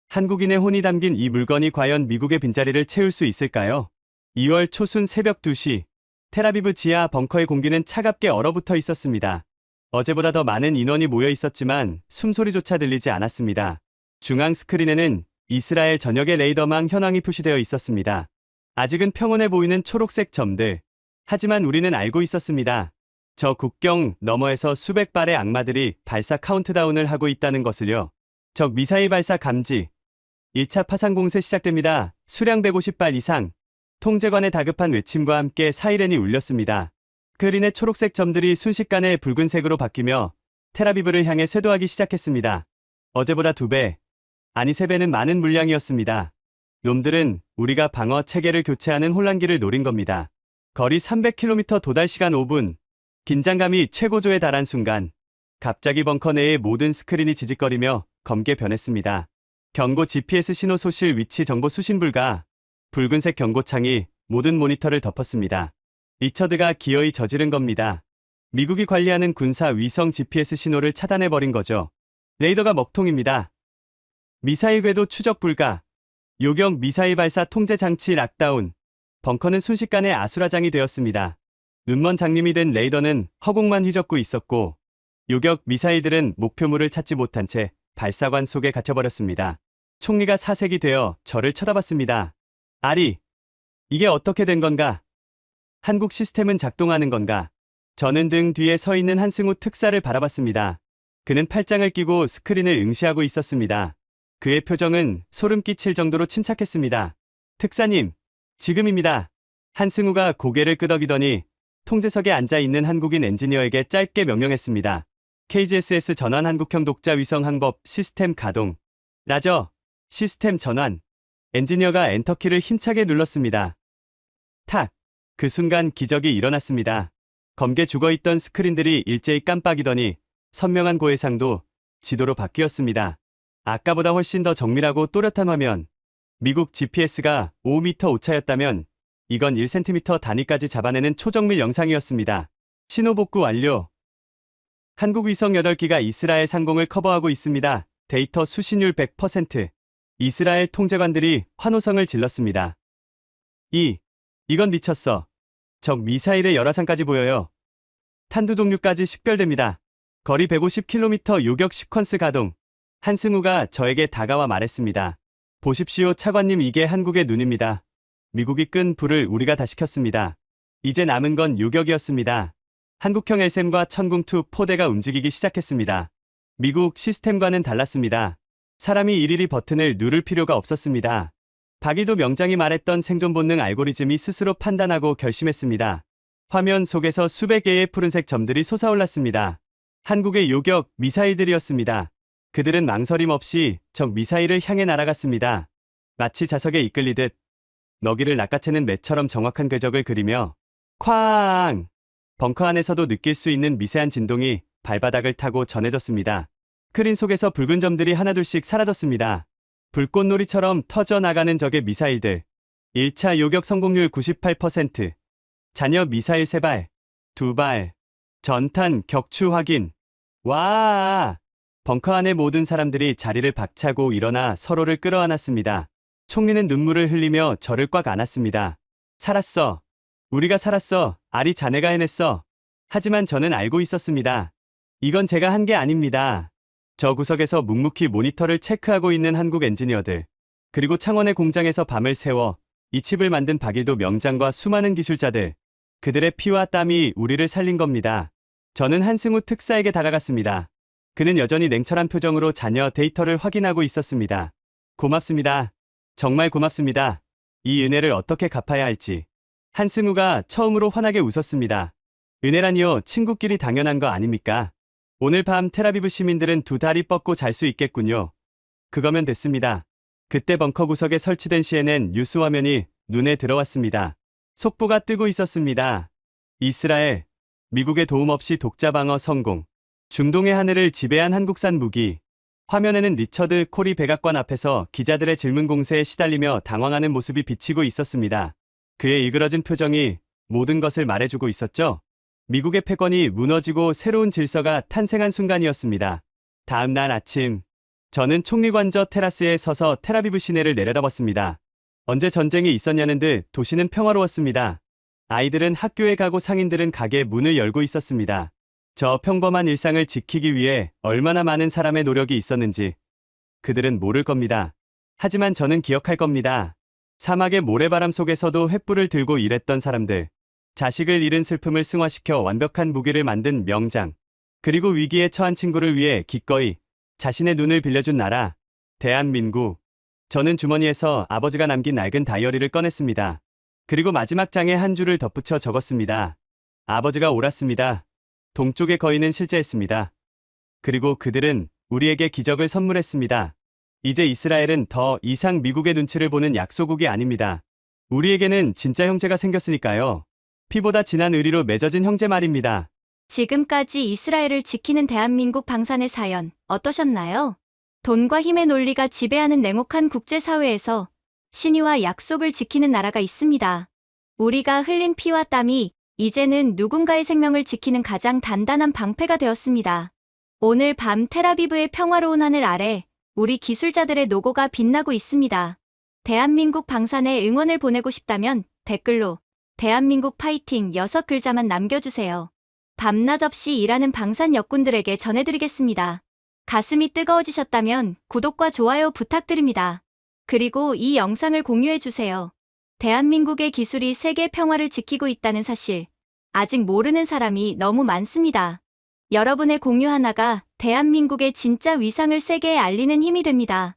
한국인의 혼이 담긴 이 물건이 과연 미국의 빈자리를 채울 수 있을까요? 2월 초순 새벽 2시, 텔아비브 지하 벙커의 공기는 차갑게 얼어붙어 있었습니다. 어제보다 더 많은 인원이 모여 있었지만 숨소리조차 들리지 않았습니다. 중앙 스크린에는 이스라엘 전역의 레이더망 현황이 표시되어 있었습니다. 아직은 평온해 보이는 초록색 점들. 하지만 우리는 알고 있었습니다. 저 국경 너머에서 수백 발의 악마들이 발사 카운트다운을 하고 있다는 것을요. 적 미사일 발사 감지. 1차 파상 공세 시작됩니다. 수량 150발 이상. 통제관의 다급한 외침과 함께 사이렌이 울렸습니다. 스크린의 초록색 점들이 순식간에 붉은색으로 바뀌며 텔아비브를 향해 쇄도하기 시작했습니다. 어제보다 2배, 아니 3배는 많은 물량이었습니다. 놈들은 우리가 방어 체계를 교체하는 혼란기를 노린 겁니다. 거리 300km, 도달 시간 5분. 긴장감이 최고조에 달한 순간 갑자기 벙커 내의 모든 스크린이 지직거리며 검게 변했습니다. 경고 GPS 신호 소실 위치 정보 수신 불가. 붉은색 경고창이 모든 모니터를 덮었습니다. 리처드가 기어이 저지른 겁니다. 미국이 관리하는 군사 위성 GPS 신호를 차단해버린 거죠. 레이더가 먹통입니다. 미사일 궤도 추적 불가. 요격 미사일 발사 통제 장치 락다운. 벙커는 순식간에 아수라장이 되었습니다. 눈먼 장님이 된 레이더는 허공만 휘젓고 있었고 요격 미사일들은 목표물을 찾지 못한 채 발사관 속에 갇혀버렸습니다. 총리가 사색이 되어 저를 쳐다봤습니다. 아리, 이게 어떻게 된 건가? 한국 시스템은 작동하는 건가? 저는 등 뒤에 서 있는 한승우 특사를 바라봤습니다. 그는 팔짱을 끼고 스크린을 응시하고 있었습니다. 그의 표정은 소름 끼칠 정도로 침착했습니다. 특사님, 지금입니다. 한승우가 고개를 끄덕이더니 통제석에 앉아있는 한국인 엔지니어에게 짧게 명령했습니다. KGSS 전환 한국형 독자 위성 항법 시스템 가동. 라저, 시스템 전환. 엔지니어가 엔터키를 힘차게 눌렀습니다. 탁! 그 순간 기적이 일어났습니다. 검게 죽어있던 스크린들이 일제히 깜빡이더니 선명한 고해상도 지도로 바뀌었습니다. 아까보다 훨씬 더 정밀하고 또렷한 화면. 미국 GPS가 5m 오차였다면 이건 1cm 단위까지 잡아내는 초정밀 영상이었습니다. 신호 복구 완료. 한국 위성 8기가 이스라엘 상공을 커버하고 있습니다. 데이터 수신율 100%. 이스라엘 통제관들이 환호성을 질렀습니다. 이건 미쳤어. 적 미사일의 열화상까지 보여요. 탄두 동류까지 식별됩니다. 거리 150km 요격 시퀀스 가동. 한승우가 저에게 다가와 말했습니다. 보십시오 차관님, 이게 한국의 눈입니다. 미국이 끈 불을 우리가 다 식혔습니다. 이제 남은 건 요격이었습니다. 한국형 LSM과 천궁2 포대가 움직이기 시작했습니다. 미국 시스템과는 달랐습니다. 사람이 일일이 버튼을 누를 필요가 없었습니다. 박일도 명장이 말했던 생존 본능 알고리즘이 스스로 판단하고 결심했습니다. 화면 속에서 수백 개의 푸른색 점들이 솟아올랐습니다. 한국의 요격 미사일들이었습니다. 그들은 망설임 없이 적 미사일을 향해 날아갔습니다. 마치 자석에 이끌리듯 너기를 낚아채는 매처럼 정확한 궤적을 그리며 쾅! 벙커 안에서도 느낄 수 있는 미세한 진동이 발바닥을 타고 전해졌습니다. 스크린 속에서 붉은 점들이 하나둘씩 사라졌습니다. 불꽃놀이처럼 터져나가는 적의 미사일들. 1차 요격 성공률 98%. 잔여 미사일 3발, 2발. 전탄 격추 확인. 와! 벙커 안의 모든 사람들이 자리를 박차고 일어나 서로를 끌어안았습니다. 총리는 눈물을 흘리며 저를 꽉 안았습니다. 살았어. 우리가 살았어. 아리 자네가 해냈어. 하지만 저는 알고 있었습니다. 이건 제가 한 게 아닙니다. 저 구석에서 묵묵히 모니터를 체크하고 있는 한국 엔지니어들, 그리고 창원의 공장에서 밤을 새워 이 칩을 만든 박일도 명장과 수많은 기술자들, 그들의 피와 땀이 우리를 살린 겁니다. 저는 한승우 특사에게 다가갔습니다. 그는 여전히 냉철한 표정으로 자녀 데이터를 확인하고 있었습니다. 고맙습니다. 정말 고맙습니다. 이 은혜를 어떻게 갚아야 할지. 한승우가 처음으로 환하게 웃었습니다. 은혜라니요, 친구끼리 당연한 거 아닙니까? 오늘 밤 텔아비브 시민들은 두 다리 뻗고 잘 수 있겠군요. 그거면 됐습니다. 그때 벙커 구석에 설치된 CNN 뉴스 화면이 눈에 들어왔습니다. 속보가 뜨고 있었습니다. 이스라엘, 미국의 도움 없이 독자 방어 성공. 중동의 하늘을 지배한 한국산 무기. 화면에는 리처드 코리 백악관 앞에서 기자들의 질문 공세에 시달리며 당황하는 모습이 비치고 있었습니다. 그의 일그러진 표정이 모든 것을 말해주고 있었죠. 미국의 패권이 무너지고 새로운 질서가 탄생한 순간이었습니다. 다음 날 아침, 저는 총리관저 테라스에 서서 텔아비브 시내를 내려다봤습니다. 언제 전쟁이 있었냐는 듯 도시는 평화로웠습니다. 아이들은 학교에 가고 상인들은 가게 문을 열고 있었습니다. 저 평범한 일상을 지키기 위해 얼마나 많은 사람의 노력이 있었는지 그들은 모를 겁니다. 하지만 저는 기억할 겁니다. 사막의 모래바람 속에서도 횃불을 들고 일했던 사람들, 자식을 잃은 슬픔을 승화시켜 완벽한 무기를 만든 명장, 그리고 위기에 처한 친구를 위해 기꺼이 자신의 눈을 빌려준 나라, 대한민국. 저는 주머니에서 아버지가 남긴 낡은 다이어리를 꺼냈습니다. 그리고 마지막 장에 한 줄을 덧붙여 적었습니다. 아버지가 옳았습니다. 동쪽의 거인은 실제했습니다. 그리고 그들은 우리에게 기적을 선물했습니다. 이제 이스라엘은 더 이상 미국의 눈치를 보는 약소국이 아닙니다. 우리에게는 진짜 형제가 생겼으니까요. 피보다 진한 의리로 맺어진 형제 말입니다. 지금까지 이스라엘을 지키는 대한민국 방산의 사연 어떠셨나요? 돈과 힘의 논리가 지배하는 냉혹한 국제사회에서 신의와 약속을 지키는 나라가 있습니다. 우리가 흘린 피와 땀이 이제는 누군가의 생명을 지키는 가장 단단한 방패가 되었습니다. 오늘 밤 텔아비브의 평화로운 하늘 아래 우리 기술자들의 노고가 빛나고 있습니다. 대한민국 방산에 응원을 보내고 싶다면 댓글로 대한민국 파이팅 6글자만 남겨주세요. 밤낮 없이 일하는 방산 역군들에게 전해드리겠습니다. 가슴이 뜨거워지셨다면 구독과 좋아요 부탁드립니다. 그리고 이 영상을 공유해주세요. 대한민국의 기술이 세계 평화를 지키고 있다는 사실, 아직 모르는 사람이 너무 많습니다. 여러분의 공유 하나가 대한민국의 진짜 위상을 세계에 알리는 힘이 됩니다.